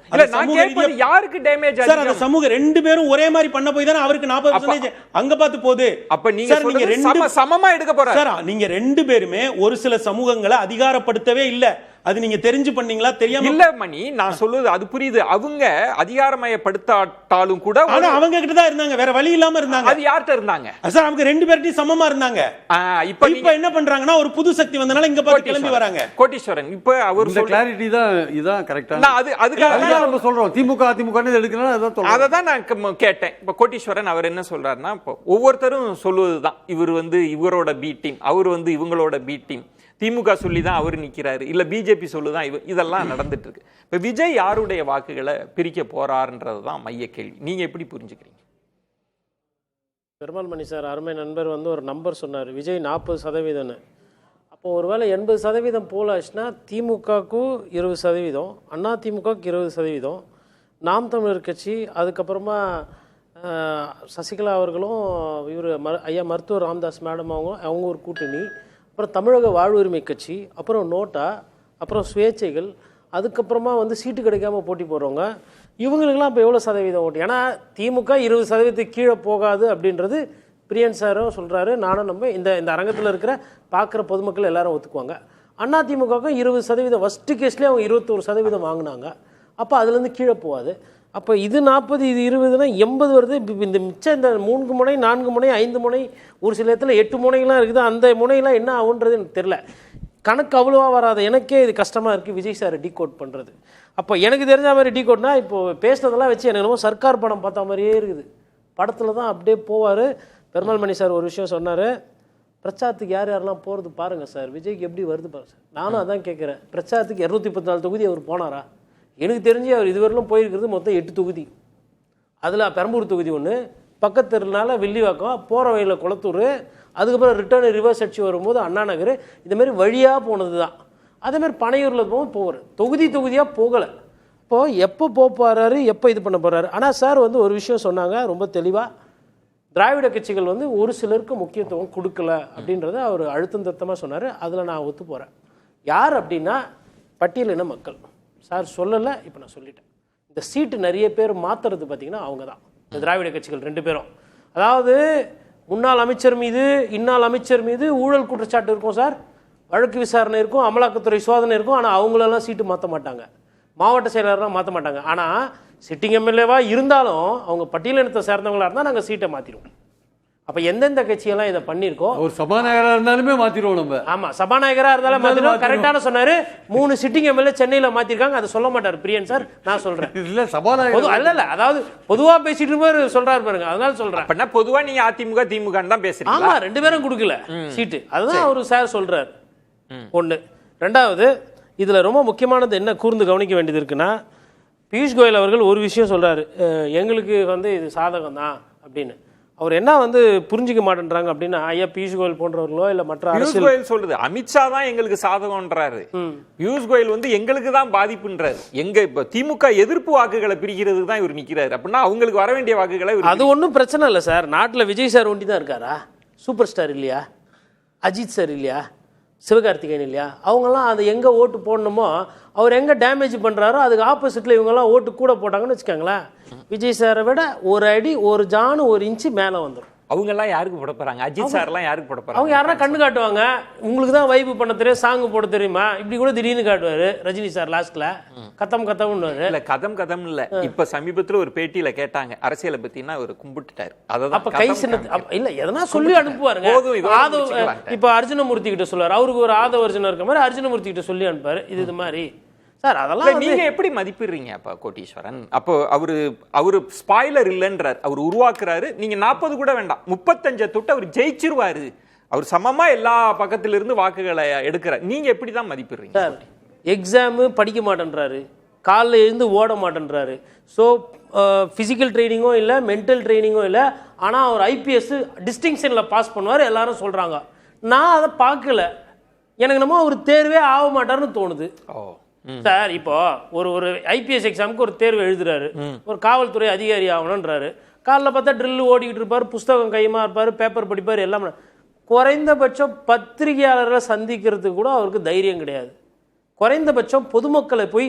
யாருக்கு டேமேஜ் சார்? அந்த சமூக 2 பேரும் ஒரே மாதிரி பண்ண போய் தானே அவருக்கு 40% அங்க பார்த்து போகுது. அப்ப நீங்க சமமா எடுக்க போற சார். நீங்க 2 பேருமே ஒரு சில சமூகங்களை அதிகாரப்படுத்தவே இல்ல. அது நீங்க தெரிஞ்சு பண்ணீங்களா தெரியாம இல்ல மணி, நான் சொல்லுது அது புரியுது. அவங்க அதிகாரமயப்படுத்தாலும் கூட அவங்க கிட்ட தான் இருந்தாங்க, வேற வழி இல்லாம இருந்தாங்க. அது யார்கிட்ட இருந்தாங்க சார்? அவங்க 2 பேர்ட்டையும் சமமா இருந்தாங்க. இப்ப என்ன பண்றாங்கன்னா, ஒரு புது சக்தி வந்தனால இங்க பாத்து கிளம்பி வராங்க. கோட்டீஸ்வரன் இப்ப அவர் இந்த கிளாரிட்டி தான், இதான் கரெக்ட்டா. அதுக்காக நம்ம சொல்றோம் திமுக அதிமுக எடுக்கணும். அத தான் நான் கேட்டேன். இப்ப கோட்டீஸ்வரன் அவர் என்ன சொல்றாருன்னா, ஒவ்வொருத்தரும் சொல்லுவதுதான், இவர் வந்து இவரோட பி டீம், அவர் வந்து இவங்களோட பி டீம், திமுக சொல்லி தான் அவர் நிற்கிறாரு, இல்லை பிஜேபி சொல்லுதான் இதெல்லாம் நடந்துட்டு இருக்கு. இப்போ விஜய் யாருடைய வாக்குகளை பிரிக்க போறாருன்றது தான் மைய கேள்வி. நீங்க எப்படி புரிஞ்சுக்கிறீங்க? பெருமாள் மணி சார் அருமை நண்பர் வந்து ஒரு நம்பர் சொன்னார், விஜய் 40%. அப்போ ஒருவேளை 80% போலாச்சுன்னா திமுகவுக்கு 20%, அண்ணா திமுகவுக்கு 20%, நாம் தமிழர் கட்சி, அதுக்கப்புறமா சசிகலா அவர்களும் இவர் ஐயா மருத்துவர் ராமதாஸ் மேடம் அவங்க ஒரு கூட்டணி, அப்புறம் தமிழக வாழ்வுரிமை கட்சி, அப்புறம் நோட்டா, அப்புறம் சுயேட்சைகள், அதுக்கப்புறமா வந்து சீட்டு கிடைக்காம போட்டி போடுறவங்க, இவங்களுக்கெல்லாம் இப்போ எவ்வளோ சதவீதம் ஓட்டு? ஏன்னா திமுக 20% கீழே போகாது அப்படின்றது பிரியன் சாரும் சொல்கிறாரு, நானும் நம்ம இந்த அரங்கத்தில் இருக்கிற பார்க்குற பொதுமக்கள் எல்லாரும் ஒத்துக்குவாங்க. அண்ணா திமுகவுக்கும் 20% ஃபஸ்ட்டு கேஸ்லேயே அவங்க 21% வாங்கினாங்க. அப்போ அதுலேருந்து கீழே போகாது. அப்போ இது 40 இது 20னா 80 வருது. இந்த மிச்சம் இந்த 3 முனை 4 முனை 5 முனை, ஒரு சில இடத்துல 8 முனைகள்லாம் இருக்குது. அந்த முனையெல்லாம் என்ன ஆகுன்றது எனக்கு தெரில. கணக்கு அவ்வளோவா வராது. எனக்கே இது கஷ்டமாக இருக்குது விஜய் சார் டீகோட் பண்ணுறது. அப்போ எனக்கு தெரிஞ்ச மாதிரி டீகோட்னா, இப்போது பேசுனதெல்லாம் வச்சு எனக்கு என்னமோ சர்க்கார் படம் பார்த்த மாதிரியே இருக்குது. படத்தில் தான் அப்படியே போவார். பெருமாள் மணி சார் ஒரு விஷயம் சொன்னார், பிரச்சாரத்துக்கு யார் யாரெல்லாம் போகிறது பாருங்கள் சார், விஜய்க்கு எப்படி வருது பாருங்க சார். நானும் அதான் கேட்குறேன், பிரச்சாரத்துக்கு 234 தொகுதி அவர் போனாரா? எனக்கு தெரிஞ்சு அவர் இதுவரையிலும் போயிருக்கிறது மொத்தம் 8 தொகுதி. அதில் பெரம்பூர் தொகுதி ஒன்று, பக்கத்துனால வில்லிவாக்கம், போகிற வழியில் குளத்தூர், அதுக்கப்புறம் ரிட்டர்ன் ரிவர்ஸ் அடிச்சு வரும்போது அண்ணா நகர், இதுமாரி வழியாக போனது தான். அதேமாதிரி பனையூரில் போவார். தொகுதியாக போகலை. இப்போது எப்போ போகிறாரு, எப்போ இது பண்ண போகிறாரு. ஆனால் சார் வந்து ஒரு விஷயம் சொன்னாங்க ரொம்ப தெளிவாக, திராவிட கட்சிகள் வந்து ஒரு சிலருக்கு முக்கியத்துவம் கொடுக்கல அப்படின்றத அவர் அழுத்தம் திருத்தமாக சொன்னார். அதில் நான் ஒத்து போகிறேன். யார் அப்படின்னா பட்டியலின மக்கள். சார் சொல்லலை, இப்போ நான் சொல்லிட்டேன். இந்த சீட்டு நிறைய பேர் மாற்றுறது பார்த்திங்கன்னா அவங்க தான், இந்த திராவிட கட்சிகள் 2 பேரும். அதாவது முன்னாள் அமைச்சர் மீது இன்னாள் அமைச்சர் மீது ஊழல் குற்றச்சாட்டு இருக்கும் சார், வழக்கு விசாரணை இருக்கும், அமலாக்கத்துறை சோதனை இருக்கும். ஆனால் அவங்களெல்லாம் சீட்டு மாற்ற மாட்டாங்க, மாவட்ட செயலர்லாம் மாற்ற மாட்டாங்க. ஆனால் சிட்டிங் எம்எல்ஏவாக இருந்தாலும் அவங்க பட்டியலினத்தை சேர்ந்தவங்களாக இருந்தால் நாங்கள் சீட்டை மாற்றிடுவோம். அப்ப எந்தெந்த கட்சியெல்லாம் இதை பண்ணிருக்கோ ஒரு சபாநாயகராக இருந்தாலுமே மாத்திடுவோம் நம்ம. ஆமா, சபாநாயகரா இருந்தாலும் மாத்திடுவோம். கரெக்டான சொன்னாரு. 3 சிட்டிங் எம்எல்ஏ சென்னையில மாத்திருக்காங்க. அதை சொல்ல மாட்டாரு பிரியன் சார், நான் சொல்றேன். இல்ல சபாநாயகர் அல்ல அதாவது பொதுவா பேசிட்டு இருப்பாரு சொல்றாரு பாருங்க, அதனால சொல்றேன். அப்படின்னா பொதுவா நீங்க அதிமுக திமுக தான் பேசுறீங்க. ஆமா, 2 பேரும் கொடுக்கல சீட்டு, அதுதான் அவரு சார் சொல்றாரு. ஒண்ணு. ரெண்டாவது, இதுல ரொம்ப முக்கியமானது என்ன கூர்ந்து கவனிக்க வேண்டியது இருக்குன்னா, பியூஷ் கோயல் அவர்கள் ஒரு விஷயம் சொல்றாரு, எங்களுக்கு வந்து இது சாதகம் தான் அப்படின்னு. அவர் என்ன வந்து புரிஞ்சிக்க மாட்டேன்றாங்க அப்படின்னா, ஐயா பியூஷ் கோயல் போன்றவர்களோ இல்ல மற்ற அரசியல் கோயல் சொல்றது அமித்ஷா தான் எங்களுக்கு சாதகம்ன்றாரு. பியூஷ் கோயல் வந்து எங்களுக்கு தான் பாதிப்புன்றாரு. எங்க இப்ப திமுக எதிர்ப்பு வாக்குகளை பிரிக்கிறதுக்கு தான் இவர் நிக்கிறாரு. அப்படின்னா அவங்களுக்கு வர வேண்டிய வாக்குகளை அது ஒன்றும் பிரச்சனை இல்லை சார். நாட்டில் விஜய் சார் ஒண்டி தான் இருக்காரா? சூப்பர் ஸ்டார் இல்லையா? அஜித் சார் இல்லையா? சிவகார்த்திகேயன் இல்லையா? அவங்கெல்லாம் அது எங்கே ஓட்டு போடணுமோ அவர் எங்கே டேமேஜ் பண்ணுறாரோ அதுக்கு ஆப்போசிட்டில் இவங்கெல்லாம் ஓட்டு கூட போட்டாங்கன்னு வச்சுக்கோங்களேன், விஜய் சாரை விட ஒரு அடி ஒரு ஜானு 1 இன்ச்சு மேலே வந்துடும். அவங்க எல்லாம் யாருக்கு போட போறாங்க? அஜித் சார் எல்லாம் யாருக்கு போட போறாங்க? அவங்க யாரா கண்ணு காட்டுவாங்க, உங்களுக்கு தான் வைப்பு பண்ண தெரியும், சாங் போட தெரியுமா, இப்படி கூட திடீர்னு காட்டுவாரு ரஜினி சார். லாஸ்ட்ல கதம் கதம்னு இல்ல கதம் இல்ல. இப்ப சமீபத்துல ஒரு பேட்டியில கேட்டாங்க அரசியலை பத்தினா அவர் கும்பிட்டுட்டாரு. அதான் அப்ப கை சின்ன இல்ல எதனா சொல்லி அனுப்புவாருங்க. இப்ப அர்ஜுனமூர்த்தி கிட்ட சொல்லுவாரு, அவருக்கு ஒரு ஆதவர்ஜனம் இருக்க மாதிரி அர்ஜுனமூர்த்தி கிட்ட சொல்லி அனுப்பாரு இது மாதிரி. சார் அதெல்லாம் நீங்க எப்படி மதிப்பிடுறீங்க அப்ப கோட்டீஸ்வரன்? அப்போ அவரு ஸ்பாயிலர் இல்லைன்றார், அவர் உருவாக்குறாரு. நீங்க 40 கூட வேண்டாம், 35 தொட்டு அவர் ஜெயிச்சிருவாரு, அவர் சமமா எல்லா பக்கத்துல இருந்து வாக்குகளை எடுக்கிறார். நீங்க எப்படிதான் மதிப்பிடுறீங்க? சார் எக்ஸாமு படிக்க மாட்டேன்றாரு, காலைல இருந்து ஓட மாட்டேன்றாரு. ஸோ ஃபிசிக்கல் ட்ரைனிங்கும் இல்லை, மென்டல் ட்ரைனிங்கும் இல்லை, ஆனால் அவர் ஐபிஎஸ் டிஸ்டிங்ஷனில் பாஸ் பண்ணுவார் எல்லாரும் சொல்கிறாங்க. நான் அதை பார்க்கல, எனக்கு நம்ம ஒரு தேர்வே ஆக மாட்டார்னு தோணுது. சார் இப்போ ஒரு ஐபிஎஸ் எக்ஸாமுக்கு ஒரு தேர்வு எழுதுறாரு, ஒரு காவல்துறை அதிகாரி ஆகணுன்றாரு. காலைல பார்த்தா ட்ரில் ஓடிக்கிட்டு இருப்பார், புஸ்தகம் கைமா இருப்பார், பேப்பர் படிப்பார், எல்லாம். குறைந்தபட்சம் பத்திரிகையாளர்களை சந்திக்கிறதுக்கு கூட அவருக்கு தைரியம் கிடையாது. குறைந்தபட்சம் பொதுமக்களை போய்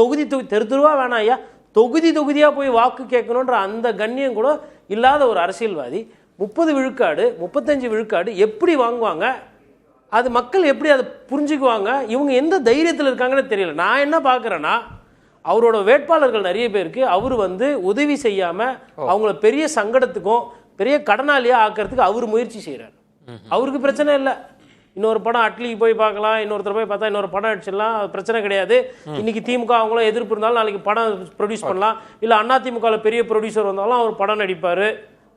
தொகுதி தெருவா வேணாம் ஐயா, தொகுதியாக போய் வாக்கு கேட்கணுன்ற அந்த கண்ணியம் கூட இல்லாத ஒரு அரசியல்வாதி 30 விழுக்காடு 35 விழுக்காடு எப்படி வாங்குவாங்க? அது மக்கள் எப்படி அதை புரிஞ்சுக்குவாங்க? இவங்க எந்த தைரியத்தில் இருக்காங்கன்னு தெரியல. நான் என்ன பார்க்குறேன்னா, அவரோட வேட்பாளர்கள் நிறைய பேருக்கு அவர் வந்து உதவி செய்யாமல் அவங்கள பெரிய சங்கடத்துக்கும் பெரிய கடனாளியாக ஆக்கிறதுக்கு அவர் முயற்சி செய்கிறார். அவருக்கு பிரச்சனை இல்லை, இன்னொரு படம் அட்லிக்கு போய் பார்க்கலாம், இன்னொருத்தர் போய் பார்த்தா இன்னொரு படம் அடிச்சிடலாம், பிரச்சனை கிடையாது. இன்னைக்கு திமுக அவங்களும் எதிர்ப்பு இருந்தாலும் நாளைக்கு படம் ப்ரொடியூஸ் பண்ணலாம். இல்லை அதிமுகவில் பெரிய ப்ரொடியூசர் வந்தாலும் அவர் படம் நடிப்பார்,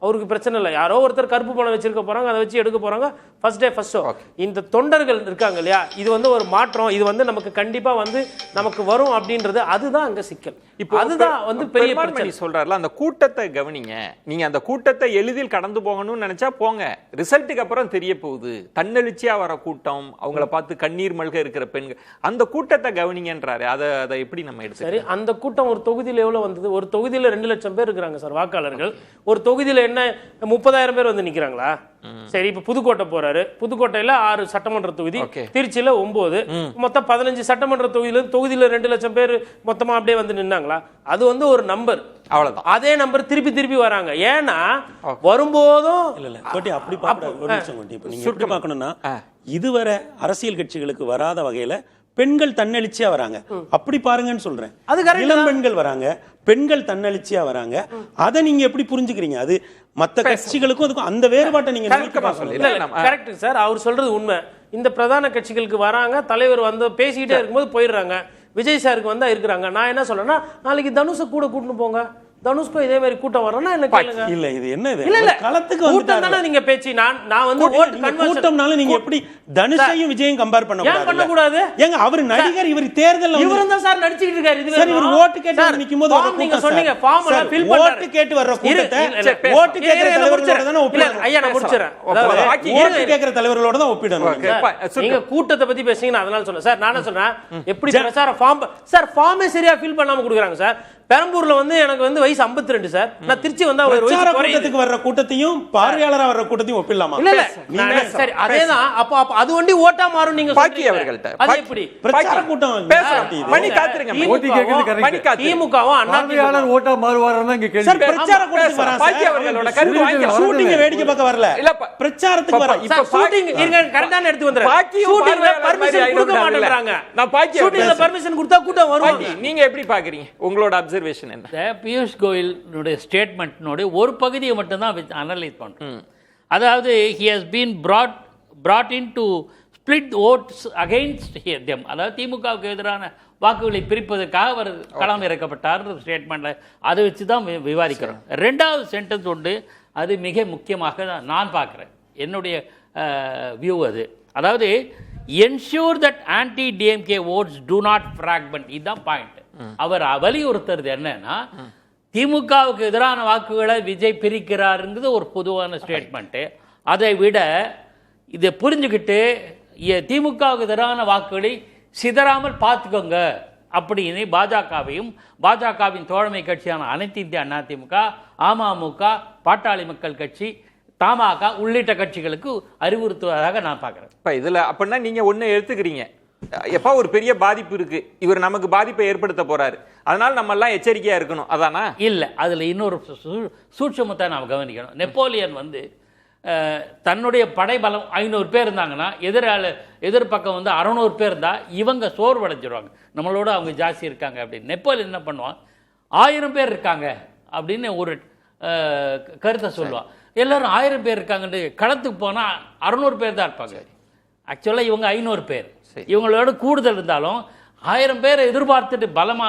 அவருக்கு பிரச்சனை இல்லை. யாரோ ஒருத்தர் கருப்பு பணம் வச்சிருக்க போறாங்க, அதை வச்சு எடுக்க போறாங்க, ஃபர்ஸ்ட் டே ஃபர்ஸ்ட் ஷோ. இந்த தொண்டர்கள் இருக்காங்க இல்லையா, இது வந்து ஒரு மாற்றம், இது வந்து நமக்கு கண்டிப்பா வந்து நமக்கு வரும் அப்படின்றது, அதுதான் அங்க சிக்கல். இப்போ அதுதான் வந்து பெரிய பிரச்சனை சொல்றாருல. அந்த கூட்டத்தை கவனிங்க, நீங்க அந்த கூட்டத்தை எளிதில் கடந்து போகணும்னு நினைச்சா போங்க, ரிசல்ட்டுக்கு அப்புறம் தெரிய போகுது. தன்னெழுச்சியா வர கூட்டம், அவங்கள பார்த்து கண்ணீர் மல்க இருக்கிற பெண்கள், அந்த கூட்டத்தை கவனிங்கன்றாரு. அதை எப்படி நம்ம எடுத்து? சரி, அந்த கூட்டம் ஒரு தொகுதியில் எவ்வளவு வந்தது? ஒரு தொகுதியில் 2 லட்சம் பேர் இருக்கிறாங்க சார் வாக்காளர்கள். ஒரு தொகுதியில் என்ன 30,000 பேர் வந்து நிக்கிறாங்களா? சரி, இப்ப புதுக்கோட்டை போறாரு, புதுக்கோட்டையில 6 சட்டமன்ற தொகுதி, திருச்சியில 9, மொத்தம் 15 சட்டமன்ற தொகுதியில 2 லட்சம் பேர் மொத்தமா அப்படியே வந்து நின்னாங்களா? அது வந்து ஒரு நம்பர், அவ்வளவுதான். அதே நம்பர் திருப்பி வராங்க. ஏன்னா வரும்போதும் அப்படி பார்க்கணும்னா, இதுவரை அரசியல் கட்சிகளுக்கு வராத வகையில பெண்கள் தன்னெழுச்சியா வராங்க, அப்படி பாருங்கன்னு சொல்றேன். இளம் பெண்கள் வராங்க, பெண்கள் தன்னெழுச்சியா வராங்க. அதை நீங்க எப்படி புரிஞ்சுக்கிறீங்க? அது மத்த கட்சிகளுக்கும் அதுக்கும் அந்த வேறுபாட்டை நீங்க கரெக்ட் சார், அவர் சொல்றது உண்மை. இந்த பிரதான கட்சிகளுக்கு வராங்க, தலைவர் வந்து பேசிக்கிட்டே இருக்கும்போது போயிடுறாங்க. விஜய் சாருக்கு வந்தா இருக்கிறாங்க. நான் என்ன சொல்றேன்னா, நாளைக்கு தனுஷை கூட கூட்டிட்டு போங்க, தனுஷ்கோ இதே மாதிரி கூட்டம் வரணும்னா என்ன கேளுங்க. இல்ல இது என்ன இது? இல்ல களத்துக்கு கூட்டம் தானே நீங்க பேச்சு. நான் வந்து கூட்டம்னால நீங்க எப்படி தனுஷையும் விஜயும் கம்பேர் பண்ண கூடாது? ஏங்க அவர் நடிகர், இவர் தேர்தல்ல இவரும் தான் சார் நடிச்சிட்டு இருக்காரு. இது சார், இவர் ஓட்டு கேட்டு நிக்கும்போது ஒரு நீங்க சொன்னீங்க ஃபார்ம் எல்லாம் ஃபில் பண்றாரு. ஓட்டு கேட்டு வர்ற கூட்டத்தை ஓட்டு கேக்குற தலைவர்களோட தான் ஒப்பிடணும். ஐயா நான் முடிச்சறேன். ஓட்டு கேக்குற தலைவர்களோட தான் ஒப்பிடணும். நீங்க கூட்டத்தை பத்தி பேசுறீங்க, அதனால சொல்றேன் சார். நான் சொல்றேன், எப்படி பிரச்சார ஃபார்ம் சார், ஃபார்மே சரியா ஃபில் பண்ணாம கொடுக்குறாங்க சார். பெரம்பூர்ல வந்து எனக்கு வந்து வயசு 52 சார். நான் திருச்சி வந்தா ஒரு பிரச்சார கூட்டத்துக்கு வர்ற கூட்டத்தையும் பார்வையாளரா வர்ற கூட்டத்தையும் ஒப்பிடலாமா? இல்ல சரி, அதேதான். அப்ப அது ஒண்டி ஓட்டா மாறும். நீங்க பாக்கி அவர்கள்ட்ட அது எப்படி பிரச்சார கூட்டம் மணி காத்துருங்க. ஓட்டி கேக்குறது கரெக்ட். திமுகவும் அண்ணாதிமுகவும் ஓட்டா மாறுவாரன்னா இங்க கேள்வி. சார், பிரச்சார கூட்டத்துக்கு வராங்க. பாக்கி அவர்களோட கருத்து வாங்கி ஷூட்டிங் வேடிக்கை பார்க்க வரல, இல்ல பிரச்சாரத்துக்கு வராங்க. இப்ப ஷூட்டிங் இருங்க, கரெக்டான எடுத்து வந்தறேன். பாக்கி ஷூட்டிங்ல பெர்மிஷன் கொடுக்க மாட்டேங்கறாங்க. நான் பாக்கி ஷூட்டிங்ல பெர்மிஷன் கொடுத்தா கூட்டம் வரும். நீங்க எப்படி பாக்குறீங்க? உங்களோட அப்சர்வேஷன் என்ன? பியூஷ் கோயலுடைய ஸ்டேட்மெண்ட்னோட ஒரு பகுதியை மட்டும் தான் அனலைஸ் பண்றோம். அதாவது he has been brought in to split votes against them. அதாவது திமுகவுக்கு எதிரான வாக்குகளை பிரிப்பதற்காக அவர் களம் இறக்கப்பட்டார் ஸ்டேட்மெண்ட்ல அதை வச்சு தான் விவாதிக்கிறோம். ரெண்டாவது சென்டென்ஸ் உண்டு, அது மிக முக்கியமாக நான் பார்க்குறேன், என்னுடைய வியூ அது. அதாவது ensure that anti DMK votes do not fragment, இதுதான் பாயிண்ட். அவர் வலியுறுத்துறது என்னன்னா திமுகவுக்கு எதிரான வாக்குகளை விஜய் பிரிக்கிறாருங்கிறது ஒரு பொதுவான ஸ்டேட்மெண்ட்டு. அதை விட இதை புரிஞ்சுக்கிட்டு திமுகவுக்கு எதிரான வாக்குகளை சிதறாமல் பார்த்துக்கோங்க அப்படின்னு பாஜகவையும் பாஜகவின் தோழமை கட்சியான அனைத்து இந்திய அண்ணா திமுக, அமமுக, பாட்டாளி மக்கள் கட்சி, தமாக உள்ளிட்ட கட்சிகளுக்கு அறிவுறுத்துவதாக நான் பார்க்குறேன். இப்போ இதில் அப்படின்னா நீங்கள் ஒன்று எடுத்துக்கிறீங்க, எப்போ ஒரு பெரிய பாதிப்பு இருக்கு, இவர் நமக்கு பாதிப்பை ஏற்படுத்த போறாரு, அதனால நம்ம எல்லாம் எச்சரிக்கையா இருக்கணும், அதானா? இல்ல, அதுல இன்னொரு சூட்சமத்தை நாம் கவனிக்கணும். நெப்போலியன் வந்து தன்னுடைய படைபலம் 500 பேர் இருந்தாங்கன்னா எதிர்பக்கம் வந்து 600 பேர் இருந்தா இவங்க சோர்வடைஞ்சிருவாங்க, நம்மளோட அவங்க ஜாஸ்தி இருக்காங்க அப்படின்னு. நெப்போலியன் என்ன பண்ணுவான், 1000 பேர் இருக்காங்க அப்படின்னு ஒரு கருத்தை சொல்லுவான். எல்லாரும் 1000 பேர் இருக்காங்கன்னு களத்துக்கு போனா 600 பேர் தான் இருப்பாங்க. ஆக்சுவலாக இவங்க 500 பேர், இவங்களோட கூடுதல் இருந்தாலும் 1000 பேரை எதிர்பார்த்துட்டு பலமா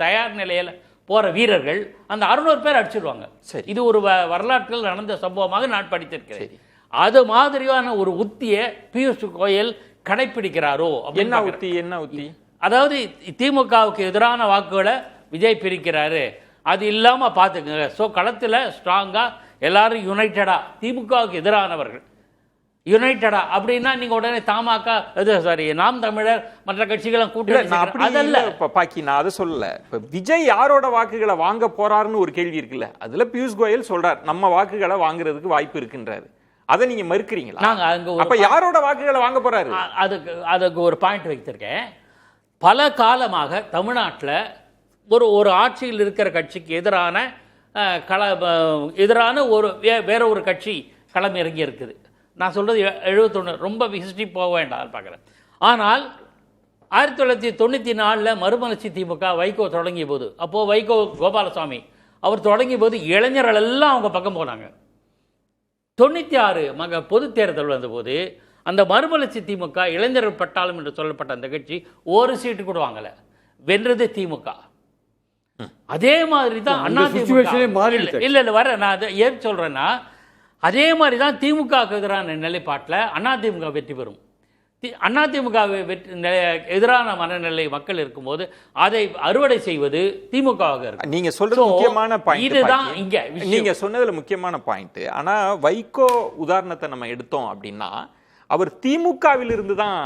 தயார் நிலையில் போற வீரர்கள் அந்த 600 பேர் அடிச்சிடுவாங்க. இது ஒரு வரலாற்றில் நடந்த சம்பவமாக நான் படித்திருக்கிறேன். அது மாதிரியான ஒரு உத்தியை பியூஷ் கோயல் கடைபிடிக்கிறாரோ? என்ன உத்தி? அதாவது திமுகவுக்கு எதிரான வாக்குகளை விஜய் பிரிக்கிறாரு, அது இல்லாம பாத்துக்கங்க. ஸோ களத்தில் ஸ்ட்ராங்கா எல்லாரும் யுனைட்டடா, திமுகவுக்கு எதிரானவர்கள் யுனைட்டடா அப்படின்னா நீங்க உடனே தமாக நாம் தமிழர் மற்ற கட்சிகளும் கூட்டணி அதல்ல. பாக்கி நான் அதை சொல்லல. இப்ப விஜய் யாரோட வாக்குகளை வாங்க போறாருன்னு ஒரு கேள்வி இருக்குல்ல, அதுல பியூஷ் கோயல் சொல்றார் நம்ம வாக்குகளை வாங்குறதுக்கு வாய்ப்பு இருக்குன்றாரு. அதை நீங்க மறுக்கிறீங்களா? அப்ப யாரோட வாக்குகளை வாங்க போறாரு? அதுக்கு ஒரு பாயிண்ட் வைத்திருக்கேன். பல காலமாக தமிழ்நாட்டில் ஒரு ஆட்சியில் இருக்கிற கட்சிக்கு எதிரான ஒரு வேற ஒரு கட்சி களம் இறங்கி இருக்குது. நான் சொல்றது 71, ரொம்ப ஹிஸ்டரி போக வேண்டாம் பார்க்குறேன். ஆனால் 1994 மறுமலர்ச்சி திமுக வைகோ தொடங்கிய போது, அப்போது வைகோ கோபாலசாமி அவர் தொடங்கிய போது இளைஞர்கள் எல்லாம் அவங்க பக்கம் போனாங்க. 96 பொது தேர்தல் வந்தபோது அந்த மறுமலர்ச்சி திமுக இளைஞர்கள் பட்டாளம் என்று சொல்லப்பட்ட அந்த கட்சி ஒரு சீட்டு கூட வாங்கலை, வென்றது திமுக. அதே மாதிரி தான் அண்ணா திமுக. இல்லை வர நான் அதை ஏன் சொல்றேன்னா, அதே மாதிரி தான் திமுகவுக்கு எதிரான நிலைப்பாட்டில் அதிமுக வெற்றி பெறும். அதிமுக எதிரான மனநிலை மக்கள் இருக்கும்போது அதை அறுவடை செய்வது திமுகவாக இருக்கும். நீங்க சொல்றது முக்கியமான பாயிண்ட். இதுதான் இங்க நீங்க சொன்னதுல முக்கியமான பாயிண்ட். ஆனா வைகோ உதாரணத்தை நம்ம எடுத்தோம் அப்படின்னா, அவர் திமுகவில் இருந்து தான்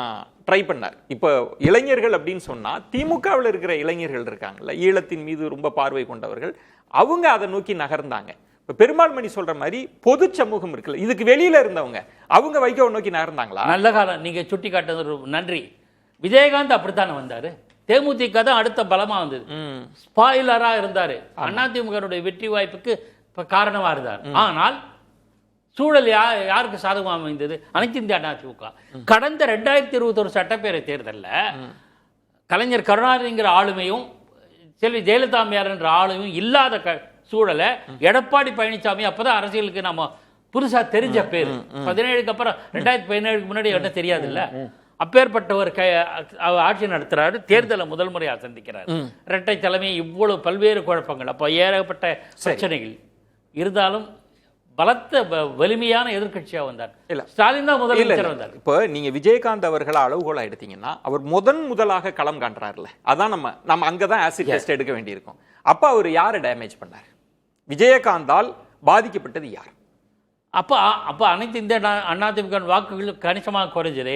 ட்ரை பண்ணார். இப்போ இளைஞர்கள் அப்படின்னு சொன்னா திமுகவில் இருக்கிற இளைஞர்கள் இருக்காங்கல்ல, ஈழத்தின் மீது ரொம்ப பார்வை கொண்டவர்கள், அவங்க அதை நோக்கி நகர்ந்தாங்க. பெருமாள் மணி சொல்ற மாதிரி பொது சமூகம் இருக்குல்ல, இதுக்கு வெளியில இருந்தவங்க அவங்க வைகோவை நோக்கி நகர்ந்தாங்களா? நல்ல காலம் நீங்க சுட்டி காட்டுறது நன்றி. விஜயகாந்த் அப்படித்தானே வந்தாரு, தேமுதிக தான் அடுத்த பலமா வந்தது, ஸ்பாயிலரா இருந்தாரு, அதிமுக வெற்றி வாய்ப்புக்கு காரணமா இருந்தார். ஆனால் சூழல் யாருக்கு சாதகமாக அமைந்தது? அனைத்து இந்திய அண்ணா திமுக. கடந்த 2021 சட்டப்பேரவை தேர்தலில் கலைஞர் கருணாநிதிங்கிற ஆளுமையும் செல்வி ஜெயலலிதா அம்மையார் என்ற ஆளுமையும் இல்லாத சூழலை எடப்பாடி பழனிசாமி அப்பதான் அரசியலுக்கு நம்ம புதுசா தெரிஞ்ச பேர். 17க்கு அப்புறம் 2017க்கு முன்னாடி என்ன தெரியாது இல்ல, அப்பேற்பட்டவர் ஆட்சி நடத்துறாரு, தேர்தலை முதல் முறையாக சந்திக்கிறார். இரட்டை தலைமை, இவ்வளவு பல்வேறு குழப்பங்கள், அப்போ ஏகப்பட்ட பிரச்சனைகள் இருந்தாலும் பலத்த வலிமையான எதிர்கட்சியா வந்தார். இல்ல ஸ்டாலின் தான் முதலமைச்சர் வந்தார். இப்போ நீங்க விஜயகாந்த் அவர்களை அளவுகோலா எடுத்தீங்கன்னா, அவர் முதலாக களம் காண்றாருல, அதான் நம்ம அங்கதான் ஆசிட் டெஸ்ட் எடுக்க வேண்டியிருக்கும். அப்ப அவர் யாரை டேமேஜ் பண்ணார்? விஜயகாந்தால் பாதிக்கப்பட்டது யார்? அப்ப அனைத்து இந்த அதிமுக வாக்குகள் கணிசமாக குறைஞ்சது.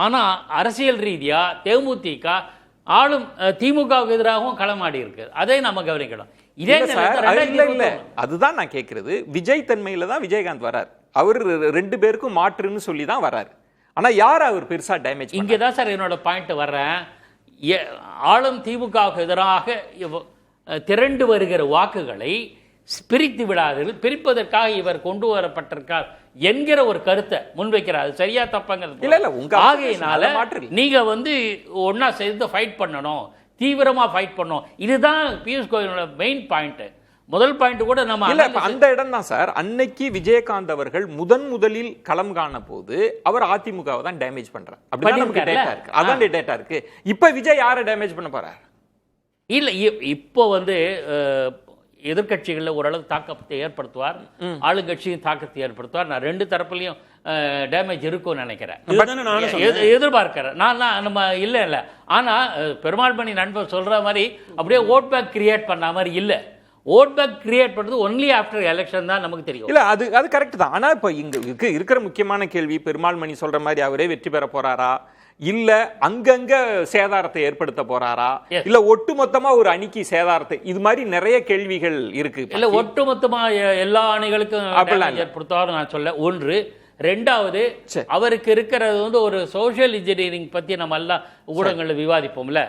ஆனா அரசியல் ரீதியா தேமுதிக ஆளும் திமுகவுக்கு எதிராகவும் களமாடி இருக்கு, அதை நம்ம கவனிக்கணும். இதே இல்ல அதுதான் நான் கேட்கறது. விஜய் தன்மையில தான் விஜயகாந்த் வரார், அவர் 2 பேருக்கும் மாற்றுன்னு சொல்லி தான் வராரு. ஆனா யார் அவர் பெருசா டேமேஜ்? இங்கதான் சார் என்னோட பாயிண்ட் வர்றேன். ஆளும் திமுகவுக்கு எதிராக திரண்டு வருகிற வாக்குகளை பிரித்து விடாதீர்கள், பிரிப்பதற்காக இவர் கொண்டு வரப்பட்டிருக்கார் என்கிற ஒரு கருத்தை முன்வைக்கிறார். சரியா தப்பாங்கிறது ஆகையினால நீங்க ஒன்னா சேர்ந்து ஃபைட் பண்ணணும், தீவிரமா ஃபைட் பண்ணணும். இதுதான் பியூஷ் கோயலோட மெயின் பாயிண்ட். முதல் பாயிண்ட் கூட நம்ம இல்ல இப்ப அந்த இடம் தான் சார். அன்னைக்கு விஜயகாந்த் அவர்கள் முதலில் களம் காண போது அவர் அதிமுகவை தான் டேமேஜ் பண்றார். அப்படிதான் நமக்கு டேட்டா இருக்கு. அதான் டேட்டா இருக்கு. இப்ப விஜய் யாரை டேமேஜ் பண்ண போறார்? இல்ல இப்போ வந்து எதிர்கட்சிகளில் ஓரளவு தாக்கத்தை ஏற்படுத்துவார், ஆளுங்கட்சியும் தாக்கத்தை ஏற்படுத்துவார். நான் ரெண்டு தரப்புலையும் டேமேஜ் இருக்கும்னு நினைக்கிறேன், எதிர்பார்க்கிறேன். நான் நம்ம இல்லை ஆனா பெருமாள் மணி நண்பர் சொல்ற மாதிரி அப்படியே ஓட் பேங்க் கிரியேட் பண்ண மாதிரி இல்லை. ஓட் பேங்க் கிரியேட் பண்றது ஒன்லி ஆஃப்டர் எலெக்ஷன் தான் நமக்கு தெரியும். இல்ல அது கரெக்ட் தான். ஆனா இப்ப இங்க இருக்கிற முக்கியமான கேள்வி, பெருமாள் மணி சொல்ற மாதிரி அவரே வெற்றி பெற போறாரா, இல்ல அங்கங்க சேதாரத்தை ஏற்படுத்த போறாரா, இல்ல ஒட்டுமொத்தமா ஒரு அணிக்கு சேதாரத்தை, இது மாதிரி நிறைய கேள்விகள் இருக்கு. இல்ல ஒட்டுமொத்தமா எல்லா அணிகளுக்கும் ஏற்படுத்தாரு நான் சொல்ல. ஒன்று. ரெண்டாவது, அவருக்கு இருக்கிறது வந்து ஒரு சோசியல் இன்ஜினியரிங் பத்தி நம்ம எல்லாம் ஊடகங்களில் விவாதிப்போம்ல.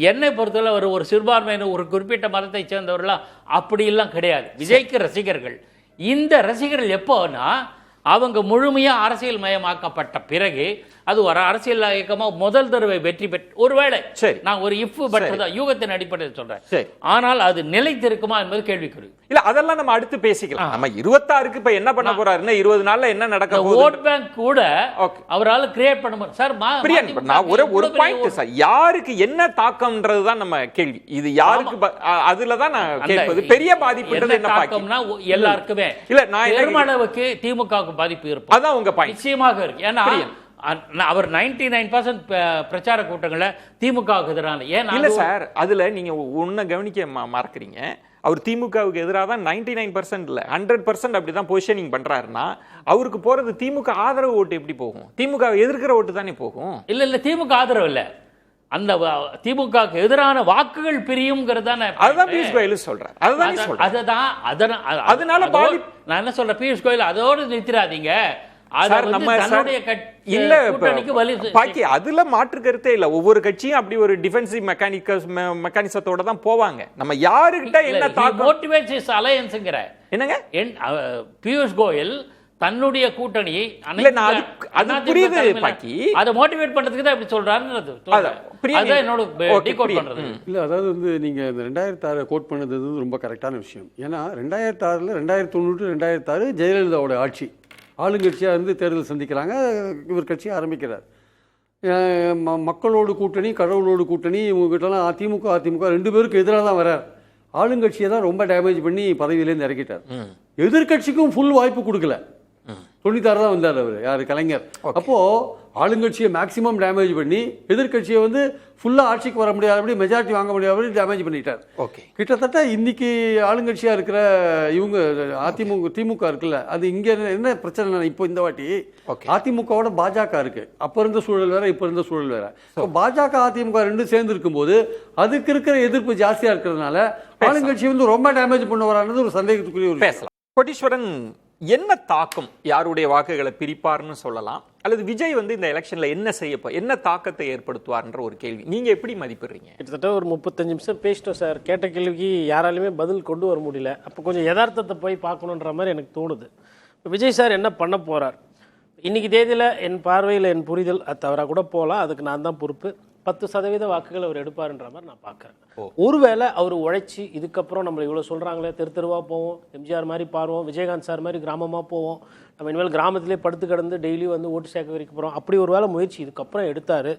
என்னை பொறுத்தவரை ஒரு சிறுபான்மையினர், ஒரு குறிப்பிட்ட மதத்தை சேர்ந்தவர்களாம் அப்படி எல்லாம் கிடையாது. விஜய்க்கு ரசிகர்கள். இந்த ரசிகர்கள் எப்போனா அவங்க முழுமையா அரசியல் மயமாக்கப்பட்ட பிறகு அது ஒரு அரசியல் இயக்கமா முதல் தடவை வெற்றி பெற்று, ஒருவேளை நான் ஒரு இஃப் பட்தான் யூகத்தின் அடிப்படையில் சொல்றேன், ஆனால் அது நிலைத்திருக்குமா என்பது கேள்விக்குறி. இல்ல அதெல்லாம் நம்ம அடுத்து பேசிக்கலாம். நம்ம 26க்கு இப்ப என்ன பண்ண போறாருன்னா 20 நாள்ல என்ன நடக்க போகுது, ஓட் பேங்க் கூட அவரால் கிரியேட் பண்ண முடியும் சார். நான் ஒரு பாயிண்ட் சார், யாருக்கு என்ன தாக்கம்ன்றது தான் நம்ம கேள்வி. இது யாருக்கு, அதுல தான் நான் கேட்பது. பெரிய பாதிப்புன்றது என்ன தாக்கம்னா எல்லாருக்குமே இல்ல. நான் பெருமளவுக்கு திமுகவுக்கு பாதிப்பு இருக்கும், அதான் உங்க பாயிண்ட். நிச்சயமாக இருக்கு. ஏன்னா அவர் 99% பிரச்சார கூட்டங்களை திமுகவுக்கு எதிரான. ஏன் இல்ல சார், அதுல நீங்க ஒன்ன கவனிக்க மறக்கிறீங்க. அவர் திமுகவுக்கு எதிராக தான் 99% இல்ல 100% அப்படிதான் பொசிஷனிங் பண்றாருன்னா, அவருக்கு போறது திமுக ஆதரவு ஓட்டு எப்படி போகும்? திமுக எதிர்க்கிற ஓட்டு தானே போகும். இல்ல திமுக ஆதரவு இல்ல, அந்த திமுகவுக்கு எதிரான வாக்குகள் பிரியும்ங்கிறதான. அதுதான் பியூஷ் கோயல் சொல்றாரு. அதனால நான் என்ன சொல்றேன், பியூஷ் கோயல் அதோடு நிறுத்திடாதீங்க. அதுல மாற்று கருத்தே இல்ல. ஒவ்வொரு கட்சியும் அப்படி ஒரு டிஃபென்சிவ் மெக்கானிசத்தோட தான் போவாங்க. நம்ம யாருக்கிட்ட என்ன மோட்டிவேட்ஸ் அலையன்ஸ்ங்கற என்னங்க, பியூஷ் கோயல் தன்னுடைய கூட்டணி அது புரியுது பாக்கி, அதை மோட்டிவேட் பண்றதுக்கு தான் இப்படி சொல்றாருன்றது அதான் என்னோட டீகோட் பண்றது. இல்ல அதாவது வந்து நீங்க இந்த 2006 கோட் பண்ணது ரொம்ப கரெக்டான விஷயம். ஏன்னா 2006ல 2009 2006 ஜெயலலிதாவோட ஆட்சி, ஆளுங்கட்சியாக இருந்து தேர்தல் சந்திக்கிறாங்க, இவர் கட்சியை ஆரம்பிக்கிறார். மக்களோடு கூட்டணி கடவுளோடு கூட்டணி, இவங்ககிட்டலாம் அதிமுக ரெண்டு பேருக்கு எதிராக தான் வர்றார். ஆளுங்கட்சியை தான் ரொம்ப டேமேஜ் பண்ணி பதவியிலேருந்து இறக்கிட்டார். எதிர்கட்சிக்கும் ஃபுல் வாய்ப்பு கொடுக்கல. 96 தான் வந்தார் அவர், யார், கலைஞர். அப்போது ஆளுங்கட்சியை மேக்சிமம் டேமேஜ் பண்ணி எதிர்கட்சியை வந்து ஃபுல்லாக ஆட்சிக்கு வர முடியாதபடி, மெஜாரிட்டி வாங்க முடியாதபடி டேமேஜ் பண்ணிட்டார். கிட்டத்தட்ட இன்னைக்கு ஆளுங்கட்சியாக இருக்கிற இவங்க திமுக இருக்குல்ல, அது இங்கே என்ன பிரச்சனை, இப்போ இந்த வாட்டி அதிமுகவோட பாஜக இருக்கு. அப்போ இருந்த சூழல் வேற, இப்போ இருந்த சூழல் வேற. பாஜக அதிமுக ரெண்டும் சேர்ந்து இருக்கும்போது அதுக்கு இருக்கிற எதிர்ப்பு ஜாஸ்தியாக இருக்கிறதுனால ஆளுங்கட்சி வந்து ரொம்ப டேமேஜ் பண்ண வரானது ஒரு சந்தேகத்துக்குரிய ஒரு பேசலாம். கோட்டீஸ்வரன் என்ன தாக்கம், யாருடைய வாக்குகளை பிரிப்பார்னு சொல்லலாம், அல்லது விஜய் வந்து இந்த எலெக்ஷன்ல என்ன தாக்கத்தை ஏற்படுத்துவார்ன்ற ஒரு கேள்வி நீங்க எப்படி மதிப்பிடுறீங்க? கிட்டத்தட்ட ஒரு 35 நிமிஷம் பேசிட்டோம் சார். கேட்ட கேள்விக்கு யாராலுமே பதில் கொண்டு வர முடியல. அப்போ கொஞ்சம் யதார்த்தத்தை போய் பார்க்கணுன்ற மாதிரி எனக்கு தோணுது. இப்போ விஜய் சார் என்ன பண்ண போறார் இன்னைக்கு தேதியில், என் பார்வையில், என் புரிதல் அது தவறாக கூட போகலாம், அதுக்கு நான் தான் பொறுப்பு. 10% வாக்குகள் அவர் எடுப்பாருன்ற மாதிரி நான் பார்க்குறேன். ஒருவேளை அவர் உழைச்சி இதுக்கப்புறம் நம்ம இவ்வளோ சொல்கிறாங்களே, தெருவாக போவோம், எம்ஜிஆர் மாதிரி பாருவோம், விஜயகாந்த் சார் மாதிரி கிராமமாக போவோம், நம்ம இனிமேல் கிராமத்திலே படுத்து கிடந்து டெய்லி வந்து ஓட்டு சேர்க்க வரைக்கும் போகிறோம், அப்படி ஒரு வேளை முயற்சி இதுக்கப்புறம் எடுத்தார்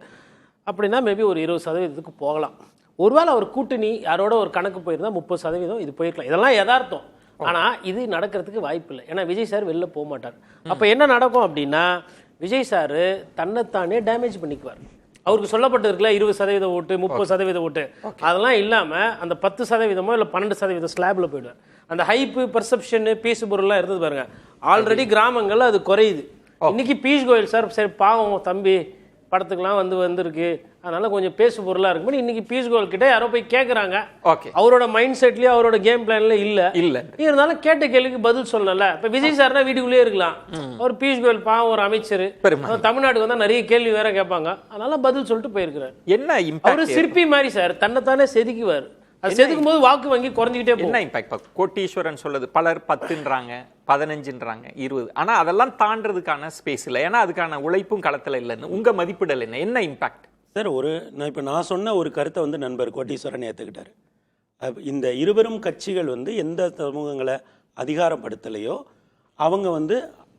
அப்படின்னா மேபி ஒரு 20% போகலாம். ஒருவேளை அவர் கூட்டணி யாரோட ஒரு கணக்கு போயிருந்தால் 30% இது போயிருக்கலாம். இதெல்லாம் யதார்த்தம். ஆனால் இது நடக்கிறதுக்கு வாய்ப்பு இல்லை. ஏன்னா விஜய் சார் வெளில போக மாட்டார். அப்போ என்ன நடக்கும் அப்படின்னா, விஜய் சார் தன்னைத்தானே டேமேஜ் பண்ணிக்குவார். அவருக்கு சொல்லப்பட்டிருக்குல்ல 20% ஓட்டு 30% ஓட்டு, அதெல்லாம் இல்லாமல் அந்த 10% இல்லை 12% ஸ்லாப்ல போயிடுவார். அந்த ஹைப்பு, பர்செப்ஷனு, பேசு பொருள்லாம் இருந்தது பாருங்க, ஆல்ரெடி கிராமங்கள்ல அது குறையுது. இன்னைக்கு பியூஷ் கோயல் சார் சரி பாவம் தம்பி படத்துக்குலாம் வந்திருக்கு, அதனால கொஞ்சம் பேசு பொருளாக இருக்கும்போது இன்னைக்கு பியூஷ் கோயல் கிட்ட யாரோ போய் கேட்குறாங்க. அவரோட மைண்ட் செட்லயும் அவரோட கேம் பிளான்ல இல்ல இருந்தாலும் கேட்ட கேள்விக்கு பதில் சொல்லல. இப்ப விஜய் சார்னா வீட்டுக்குள்ளேயே இருக்கலாம், அவர் பியூஷ் கோயல் பாவம் ஒரு அமைச்சர், தமிழ்நாட்டுக்கு வந்தா நிறைய கேள்வி வேற கேட்பாங்க, அதனால பதில் சொல்லிட்டு போயிருக்கிறார். என்ன அவரு சிற்பி மாதிரி சார், தன்னைத்தானே செதுக்குவார். அது செதுக்கும் போது வாக்கு வங்கி குறைஞ்சிக்கிட்டே போகும். என்ன இம்பாக்ட்? கோட்டீஸ்வரன் சொல்லுது பலர் 10ன்றாங்க, 15ன்றாங்க, 20, ஆனா அதெல்லாம் தாண்டறதுக்கான ஸ்பேஸ் இல்லை, ஏன்னா அதுக்கான உழைப்பும் களத்துல இல்லைன்னு உங்க மதிப்பிடல் என்ன இம்பாக்ட் சார்? நான் சொன்ன ஒரு கருத்தை வந்து நண்பர் கோட்டீஸ்வரன் ஏற்றுக்கிட்டாரு. இந்த இருவரும் கட்சிகள் வந்து எந்த சமூகங்களை அதிகாரப்படுத்தலையோ அவங்க வந்து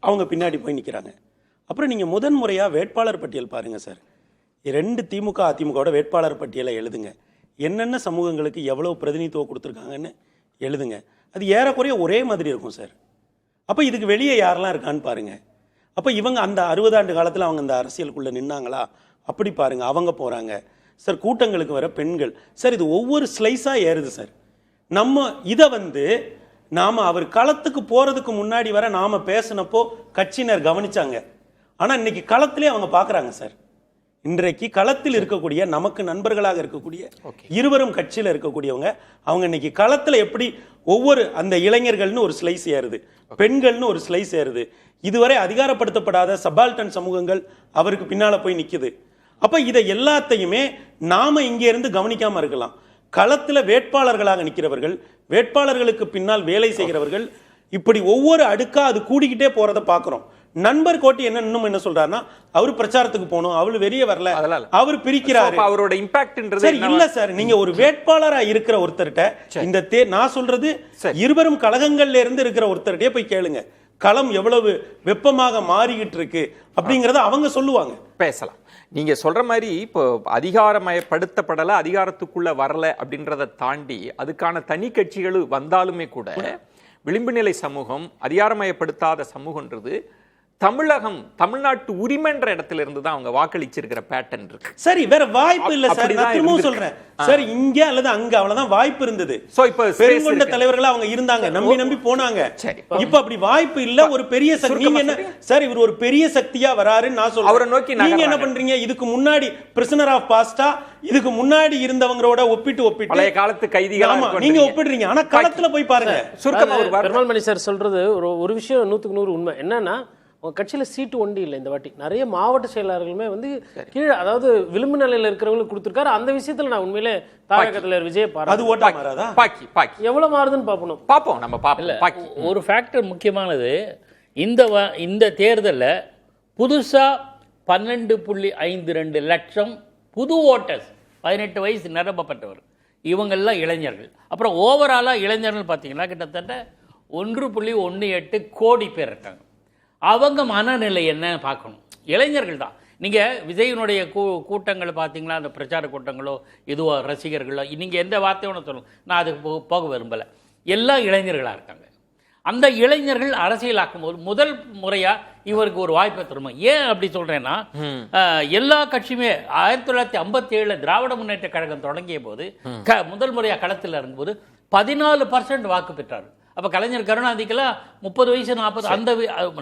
அவங்க பின்னாடி போய் நிற்கிறாங்க. அப்புறம் நீங்கள் முதன்முறையாக வேட்பாளர் பட்டியல் பாருங்கள் சார். 2 திமுக அதிமுகவோட வேட்பாளர் பட்டியலை எழுதுங்க. என்னென்ன சமூகங்களுக்கு எவ்வளோ பிரதிநிதித்துவம் கொடுத்துருக்காங்கன்னு எழுதுங்க. அது ஏறக்குறைய ஒரே மாதிரி இருக்கும் சார். அப்போ இதுக்கு வெளியே யாரெல்லாம் இருக்கான்னு பாருங்கள். அப்போ இவங்க அந்த 60 ஆண்டு காலத்தில் அவங்க அந்த அரசியலுக்குள்ளே நின்னாங்களா அப்படி பாருங்கள். அவங்க போகிறாங்க சார். கூட்டங்களுக்கு வர பெண்கள் சார், இது ஒவ்வொரு ஸ்லைஸாக ஏறுது சார். நம்ம இதை வந்து நாம் அவர் களத்துக்கு போகிறதுக்கு முன்னாடி வர நாம் பேசினப்போ கட்சியினர் கவனிச்சாங்க. ஆனால் இன்னைக்கு களத்திலே அவங்க பார்க்குறாங்க சார். இன்றைக்கு களத்தில் இருக்கக்கூடிய நமக்கு நண்பர்களாக இருக்கக்கூடிய இருவரும் கட்சியில் இருக்கக்கூடியவங்க அவங்க இன்னைக்கு களத்தில் எப்படி ஒவ்வொரு அந்த இளைஞர்கள்னு ஒரு ஸ்லைஸ் ஏறுது, பெண்கள்னு ஒரு ஸ்லைஸ் ஏறுது. இதுவரை அதிகாரப்படுத்தப்படாத சபால்டன் சமூகங்கள் அவருக்கு பின்னால போய் நிக்குது. அப்ப இதை எல்லாத்தையுமே நாம இங்கே இருந்து கவனிக்காம இருக்கலாம். களத்தில் வேட்பாளர்களாக நிற்கிறவர்கள், வேட்பாளர்களுக்கு பின்னால் வேலை செய்கிறவர்கள், இப்படி ஒவ்வொரு அடுக்கா அது கூடிக்கிட்டே போறதை பார்க்கிறோம். நண்பர் கோட்டி என்ன சொல்றாருன்னா, அவர் பிரச்சாரத்துக்கு போகணும், அவரு வெளியே வரல, அவர் பிரிக்கிறாரு. அவரோட இம்பாக்ட்ன்றது சார் இல்ல சார், நீங்க ஒரு வேட்பாளரா இருக்கிற ஒருத்தர்கிட்ட இந்த நான் சொல்றது இருவரும் கழகங்கள்ல இருந்து இருக்கிற ஒருத்தர்கிட்டயே போய் கேளுங்க, களம் எவ்வளவு வெப்பமாக மாறிக்கிட்டு இருக்கு அப்படிங்கறத அவங்க சொல்லுவாங்க. பேசலாம். நீங்க சொல்ற மாதிரி இப்போ அதிகாரமயப்படுத்தப்படல, அதிகாரத்துக்குள்ள வரல அப்படின்றத தாண்டி அதுக்கான தனி கட்சிகள் வந்தாலுமே கூட விளிம்பு நிலை சமூகம், அதிகாரமயப்படுத்தாத சமூகம்ன்றது தமிழகம், தமிழ்நாட்டு உரிமைன்ற இடத்துல இருந்து தான் அவங்க வாக்களிச்சிருக்கிற பேட்டர்ன் இருக்கு. சரி, வேற வாய்ப்பு இல்ல சார். நான் திரும்பவும் சொல்றேன் சார், இங்க அல்லது அங்க அவ்வளவுதான் வாய்ப்பு இருந்தது. சோ இப்ப பெருங்கொண்ட தலைவர்களா அவங்க இருந்தாங்க, நம்பி போனாங்க. இப்ப அப்படி வாய்ப்பு இல்ல. ஒரு பெரிய சக்தி, நீங்க என்ன சார், இவர் ஒரு பெரிய சக்தியா வராருன்னு நான் சொல்றேன். அவரை நோக்கி நீங்க என்ன பண்றீங்க? இதுக்கு முன்னாடி பிரிசனர் ஆஃப் பாஸ்டா, இதுக்கு முன்னாடி இருந்தவங்களோட ஒப்பிட்டு பழைய காலத்து கைதிகள் நீங்க ஒப்பிடுறீங்க. ஆனா களத்துல போய் பாருங்க. பெருமாள் மணி சார் சொல்றது ஒரு விஷயம் 100க்கு 100 உண்மை. என்னன்னா, உங்க கட்சியில சீட்டு ஒண்டி இல்லை. இந்த வாட்டி நிறைய மாவட்ட செயலாளர்களுமே வந்து கீழே, அதாவது விளிம்பு நிலையில இருக்கிறவங்களுக்கு கொடுத்துருக்காரு. அந்த விஷயத்துல நான் உண்மையிலே தாரகத்துல விஜய அது ஓட்டா மாறாதா? எவ்வளவு மாறுதுன்னு பாப்போம். நம்ம பாப்போம். ஒரு ஃபேக்டர் முக்கியமானது, இந்த தேர்தலில் புதுசா 12.52 லட்சம் புது ஓட்டர்ஸ், 18 வயசு நிரப்பப்பட்டவர், இவங்கெல்லாம் இளைஞர்கள். அப்புறம் ஓவராலா இளைஞர்கள் பார்த்தீங்கன்னா கிட்டத்தட்ட 1.18 கோடி பேர் இருக்காங்க. அவங்க மனநிலை என்ன பார்க்கணும். இளைஞர்கள் தான். நீங்கள் விஜயனுடைய கூட்டங்கள் பார்த்தீங்களா, அந்த பிரச்சார கூட்டங்களோ இதுவோ ரசிகர்களோ, நீங்கள் எந்த வார்த்தையோட சொல்லணும், நான் அதுக்கு போக விரும்பலை. எல்லாம் இளைஞர்களாக இருக்காங்க. அந்த இளைஞர்கள் அரசியலாக்கும் போது முதல் முறையாக இவருக்கு ஒரு வாய்ப்பை தருமா. ஏன் அப்படி சொல்கிறேன்னா, எல்லா கட்சியுமே 1957 திராவிட முன்னேற்ற கழகம் தொடங்கிய போது முதல் முறையாக களத்தில் இறங்கும்போது 14% வாக்கு பெற்றார். அப்ப கலைஞர் கருணாநிதிக்கெல்லாம் 30 வயசு 40, அந்த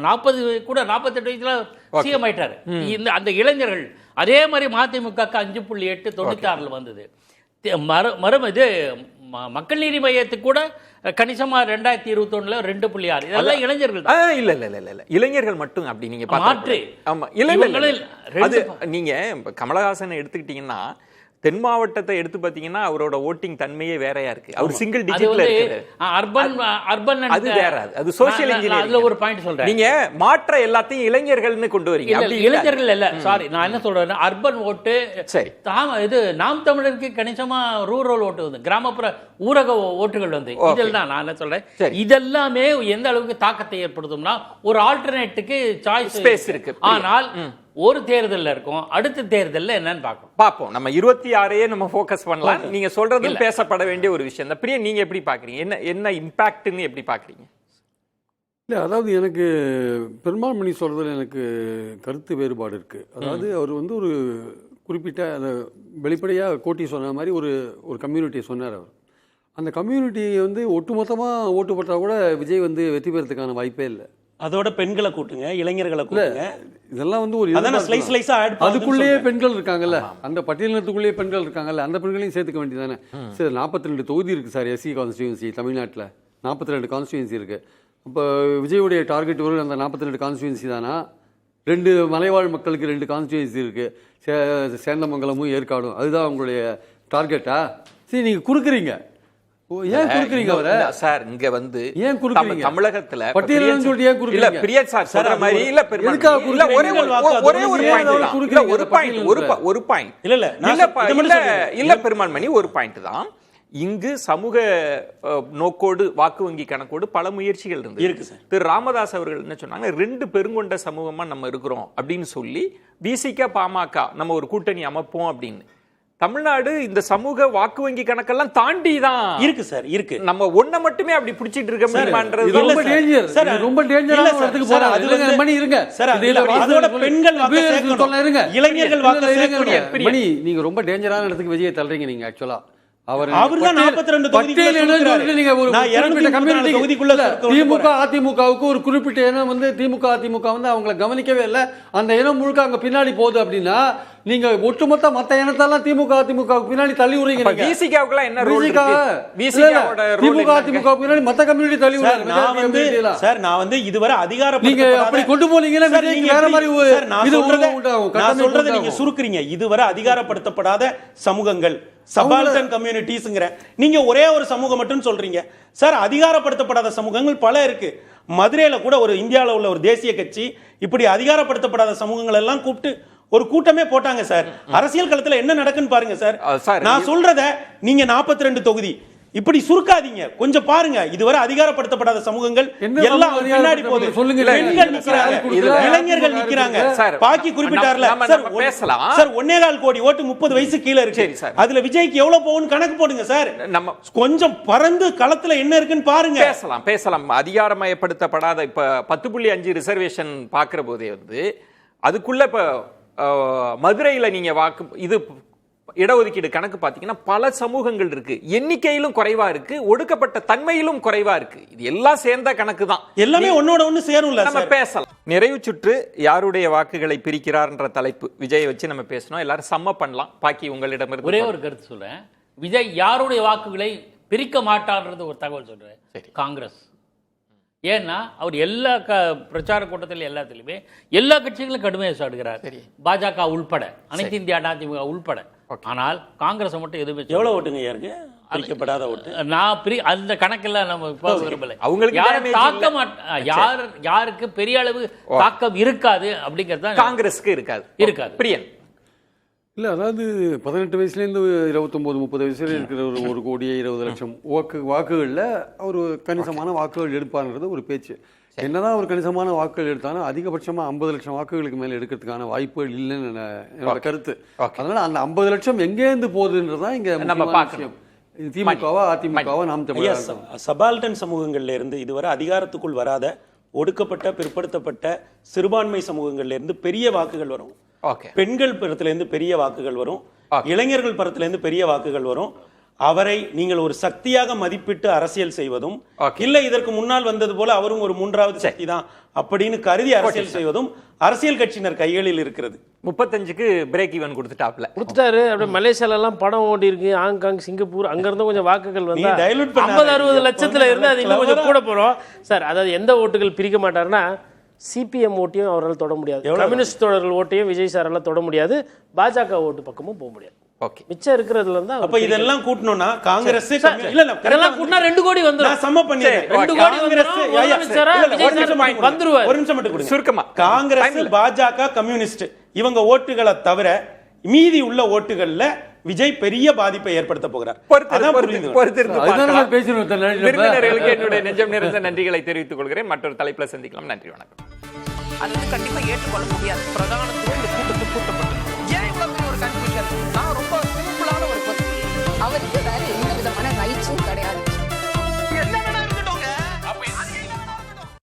40 கூட 48 வயசுல சிஎம் ஆயிட்டாரு. அந்த இளைஞர்கள் அதே மாதிரி மதிமுக 5.8 96 வந்தது. இது மக்கள் நீதி மையத்துக்கு கூட கணிசமா 2021 2.6. இதெல்லாம் இளைஞர்கள் தான். இல்ல இளைஞர்கள் மட்டும் அப்படி நீங்க மாற்று. ஆமா, இல்ல நீங்க கமலஹாசன் எடுத்துக்கிட்டீங்கன்னா, தென் மாவட்டத்தை எடுத்து பாத்தீங்கன்னா அவரோட ஓட்டிங் தன்மையே வேறையா இருக்கு. அவர் சிங்கிள் டிஜிட்ல இருக்கு. அர்பன் அது வேற, அது சோஷியல் இன்ஜினியரிங். அதுல ஒரு பாயிண்ட் சொல்றேன். நீங்க மாற்ற எல்லாத்தையும் இளைஞர்கள்னு கொண்டு வரீங்க. அப்படி இளைஞர்கள் இல்ல, சாரி, நான் என்ன சொல்றேன்னா, அர்பன் ஓட்டு சரி, இது நாம் தமிழருக்கு கணிசமா ரூரல் ஓட்டு வந்து, கிராமப்புற ஊரக ஓட்டுகள் வந்து, இதெல்லாம் நான் என்ன சொல்றேன், இதெல்லாமே எந்த அளவுக்கு தாக்கத்தை ஏற்படுத்தும்னா, ஒரு ஆல்டர்னேட்டுக்கு சாய்ஸ் ஸ்பேஸ் இருக்கு. ஆனால் ஒரு தேர்தல்ல இருக்கும், அடுத்த தேர்தல்ல என்னன்னு பார்ப்போம். நம்ம 26 நம்ம ஃபோக்கஸ் பண்ணலாம். நீங்க சொல்றது பேசப்பட வேண்டிய ஒரு விஷயம் தான். பிரியா, நீங்க எப்படி பாக்குறீங்க? என்ன இம்பாக்ட்னு எப்படி பாக்குறீங்க? இல்லை, அதாவது எனக்கு பெருமாள் மணி சொல்றதுல எனக்கு கருத்து வேறுபாடு இருக்கு. அதாவது அவர் வந்து ஒரு குறிப்பிட்ட அந்த வெளிப்படையாக கோட்டி சொன்ன மாதிரி ஒரு கம்யூனிட்டியை சொன்னார். அவர் அந்த கம்யூனிட்டியை வந்து ஒட்டுமொத்தமாக ஓட்டு போட்டால் கூட விஜய் வந்து வெற்றி பெறதுக்கான வாய்ப்பே இல்லை. அதோட பெண்களை கூட்டுங்க, இளைஞர்களை கூட்டுங்க. இதெல்லாம் வந்து ஒரு ஸ்லைஸ் அதுக்குள்ளேயே பெண்கள் இருக்காங்கல்ல, அந்த பட்டியலினத்துக்குள்ளேயே பெண்கள் இருக்காங்கல்ல, அந்த பெண்களையும் சேர்த்துக்க வேண்டியதானே. சரி, 42 தொகுதி இருக்கு சார் எஸ்சி கான்ஸ்டியூன்சி தமிழ்நாட்டில். 42 கான்ஸ்டியூன்சி இருக்கு. அப்போ விஜயுடைய டார்கெட் வரும் அந்த 42 கான்ஸ்டியூன்சி தானா? 2 மலைவாழ் மக்களுக்கு 2 கான்ஸ்டியூன்சி இருக்கு, சேந்தமங்கலமும் ஏற்காடும். அதுதான் உங்களுடைய டார்கெட்டா? சரி, நீங்க குறுக்குறீங்க. ஏன் குறுக்குறீங்க அவரை சார்? இங்க வந்து ஏன் குறுக்குறீங்க? தமிழகத்துல பட்டியலன்னு சொல்லிட்டு ஏன் குறுக்குறீங்க? இல்ல பிரியா சார் சொல்ற மாதிரி இல்ல, ஒரே ஒரு பாயிண்ட் இல்ல பெருமாள் மணி, ஒரு பாயிண்ட் தான். இங்கு சமூக நோக்கோடு வாக்கு வங்கி கணக்கோடு பல முயற்சிகள் இருக்கு இருந்தது. சார். திரு ராமதாஸ் அவர்கள் என்ன சொன்னாங்க, 2 பெருங்கொண்ட சமூகமா நம்ம இருக்கிறோம் அப்படின்னு சொல்லி விசிக பாமக நம்ம ஒரு கூட்டணி அமைப்போம் அப்படின்னு. தமிழ்நாடு இந்த சமூக வாக்கு வங்கி கணக்கெல்லாம் தாண்டி தான் இருக்கு சார், இருக்கு. நம்ம ஒன்ன மட்டுமே அப்படி பிடிச்சிட்டு இருக்க முடியுமான்றது இது ரொம்ப சார். டேஞ்சர் சார், இது ரொம்ப டேஞ்சரான இல்ல சார், இடத்துக்கு சார், போறாங்க. அது வந்து- மணி இருங்க சார், இதுல அதோட வாக்கு- பெண்கள் வாக்கு வீரர்கள் சேர்க்கணும். சொல்ல இருங்க. இளைஞர்கள் வாக்கு இல்ல, சேர்க்கணும். இருங்க. மணி நீங்க ரொம்ப டேஞ்சரான இடத்துக்கு விஜயை தள்ளுறீங்க நீங்க ஆக்சுவலா. அவர்தான் 42 தொகுதிக்குள்ள பட்டியல் சொல்றாரு. என்னன்னு நீங்க ஒரு நான் குறிப்பிட்ட 234 community- தொகுதிக்குள்ள இல்ல, கொண்டு திமுக போறேன். அதிமுகவுக்கு ஒரு குறிப்பிட்ட இனம் வந்து திமுக அதிமுக வந்து அவங்கள கவனிக்கவே இல்லை. அந்த இனம் முழுக்க அங்க பின்னாடி போகுது அப்படின்னா நீங்க ஒட்டுமொத்த மத்த இனத்தெல்லாம் திமுக அதிமுகவுக்கு பின்னாடி தள்ளி விடுறீங்க. அப்ப விசிகாவுக்குலாம் என்ன ரோல் விசிகா இருக்கு? விசிகாவோட ரோல் திமுக என்னங்க? அதிமுக பின்னாடி மத்த கம்யூனிட்டி தள்ளி சார், விடுறாங்க. நான் வந்து இதுவரை நீங்க அதிகாரப்படுத்தப்படாத- அப்படி கொண்டு போனீங்கன்னா சார், விஜய்க்கு நீங்க வேற எப்படி- மாதிரி சார், நான் இது சொல்றத- உண்டாகும், நான் கட்டமைப்பு சொல்றதை நீங்க உண்டாகும். சுருக்குறீங்க. இதுவரை அதிகாரப்படுத்தப்படாத சமூகங்கள், சபால்டன் கம்யூனிட்டிஸ்ங்கற நீங்க ஒரே ஒரு சமூகம் மட்டும் சொல்றீங்க. சார், அதிகாரப்படுத்தப்படாத சமூகங்கள் பல இருக்கு. மதுரையில கூட ஒரு இந்தியாவில் உள்ள ஒரு தேசிய கட்சி இப்படி அதிகாரப்படுத்தப்படாத சமூகங்கள் எல்லாம் கூப்பிட்டு ஒரு கூட்டமே போட்டாங்க சார். அரசியல் களத்துல என்ன நடக்குன்னு பாருங்க சார். சார், நான் சொல்றத நீங்க 42 தொகுதி இப்படி சுருக்காதீங்க, கொஞ்சம் பாருங்க. இதுவரை அதிகாரப்படுத்தப்படாத சமூகங்கள் என்ன எல்லாம் சமூகம் பின்னாடி போகுது. சொல்லுங்க. பெண்கள் நிக்கிறாங்க, இளைஞர்கள் நிக்கிறாங்க. சார், பாக்கி குறிப்பிட்டார்ல நம்ம சார், பேசலாம். சார் 1.25 கோடி ஓட்டு 30 வயசு கீழ இருக்கு. சரி சார். அதுல விஜய்க்கு எவ்வளவு போகும்னு கணக்கு போடுங்க சார். நம்ம கொஞ்சம் பறந்து களத்துல என்ன இருக்குன்னு பாருங்க. பேசலாம். அதிகாரமயப்படுத்தப்படாத இப்ப 10.5 ரிசர்வேஷன் பாக்குற போதே வந்து அதுக்குள்ள இப்ப மதுரையில நீங்க வாக்கு இது இடஒதுக்கீடு கணக்கு பாத்தீங்கன்னா பல சமூகங்கள் இருக்கு, எண்ணிக்கையிலும் குறைவா இருக்கு, ஒடுக்கப்பட்ட தன்மையிலும் குறைவா இருக்கு. இது எல்லாம் சேர்ந்த கணக்கு தான். எல்லாமே ஒன்னோட ஒண்ணு சேரும்ல நம்ம சார். பேசலாம். நிறைவு சுற்று யாருடைய வாக்குகளை பிரிக்கிறார்ன்ற தலைப்பு விஜயை வச்சு நம்ம பேசணும். எல்லாரும் சம்ம பண்ணலாம். பாக்கி உங்களிடமிருந்து ஒரே ஒரு கருத்து சொல்றேன். விஜய் யாருடைய வாக்குகளை பிரிக்க மாட்டார்ன்றது ஒரு தகவல் சொல்றேன். காங்கிரஸ். ஏன்னா அவர் எல்லா பிரச்சார கூட்டத்தில் எல்லாத்திலுமே எல்லா கட்சிகளும் கடுமையாக சாடுகிறார். பாஜக உள்பட, அனைத்து இந்திய அண்ணா திமுக உள்பட. ஆனால் காங்கிரஸ் மட்டும் எதுவுமே எவ்வளவு ஓட்டுங்க யாருக்கு பிரிக்கப்படாத ஓட்டு? நான் அந்த கணக்கெல்லாம் நம்ம இப்போ விரும்பலை. அவங்களுக்கு யாரும் தாக்க மாட்டாங்க, யாருக்கு பெரிய அளவு தாக்கம் இருக்காது அப்படிங்கிறது தான் காங்கிரஸ்க்கு இருக்காது. பிரியன் இல்லை, அதாவது 18 வயசுலேருந்து 29-30 வயசுல இருக்கிற ஒரு 1,20,00,000 வாக்குகளில் ஒரு கணிசமான வாக்குகள் எடுப்பார்ன்றது ஒரு பேச்சு. என்னதான் ஒரு கணிசமான வாக்குகள் எடுத்தாலும் அதிகபட்சமாக 50 லட்சம் வாக்குகளுக்கு மேலே எடுக்கிறதுக்கான வாய்ப்புகள் இல்லைன்னு என்னோட கருத்து. அதனால அந்த 50 லட்சம் எங்கேருந்து போகுதுன்றதான் இங்கே நம்ம பார்க்கணும். திமுகவா அதிமுகவா நாம் தமிழர் சபால்டன் சமூகங்கள்ல இருந்து இதுவரை அதிகாரத்துக்குள் வராத ஒடுக்கப்பட்ட பிற்படுத்தப்பட்ட சிறுபான்மை சமூகங்கள்ல இருந்து பெரிய வாக்குகள் வரும். பெண்கள் புறத்துல இருந்து பெரிய வாக்குகள் வரும், இளைஞர்கள் புறத்துல இருந்து பெரிய வாக்குகள் வரும். அவரை நீங்கள் ஒரு சக்தியாக மதிப்பிட்டு அரசியல் செய்வதும் இல்ல இதற்கு முன்னால் வந்தது போல அவரும் ஒரு 3வது சக்தி தான் அப்படின்னு கருதி அரசியல் செய்வதும் அரசியல் கட்சியினர் கைகளில் இருக்கிறது. 35க்கு பிரேக் ஈவன் கொடுத்துட்டாரு. அப்படியே மலேசியால எல்லாம் படம் ஓடி இருக்கு, ஹாங்காங், சிங்கப்பூர், அங்க இருந்து கொஞ்சம் வாக்குகள் வந்து 50-60 லட்சத்துல இருந்து அது இன்னும் கொஞ்சம் கூட போறோம் சார். அதாவது எந்த ஓட்டுகள் பிரிக்க மாட்டாருன்னா சிபிஎம் ஓட்டையும் அவரால் தொட முடியாது, கம்யூனிஸ்ட் தோழர்கள் ஓட்டையும் விஜய் சாரால தொட முடியாது, பாஜக ஓட்டு பக்கமும் போக முடியாது. மிச்சம் இருக்கிறதுல இருந்தா அப்ப இதெல்லாம் கூட்டணும்னா காங்கிரஸ் இதெல்லாம் கூட்டினா 2 கோடி வந்துரும். நான் சம பண்ணிடுறேன். 2 கோடி வந்துருவாரு. ஒரு நிமிஷம் மட்டும் கொடுங்க. சுருக்கமா காங்கிரஸ், பாஜக, கம்யூனிஸ்ட் இவங்க ஓட்டுகளை தவிர மீதி உள்ள ஓட்டுகள்ல விஜய் பெரிய பாதிப்பை ஏற்படுத்த போகிறார். என்னுடைய நெஞ்சம் நிறைந்த நன்றிகளை தெரிவித்துக் கொள்கிறேன். மற்றொரு தலைப்புல சந்திக்கலாம். நன்றி, வணக்கம். அது வந்து கண்டிப்பா ஏற்றுக்கொள்ள முடியாது.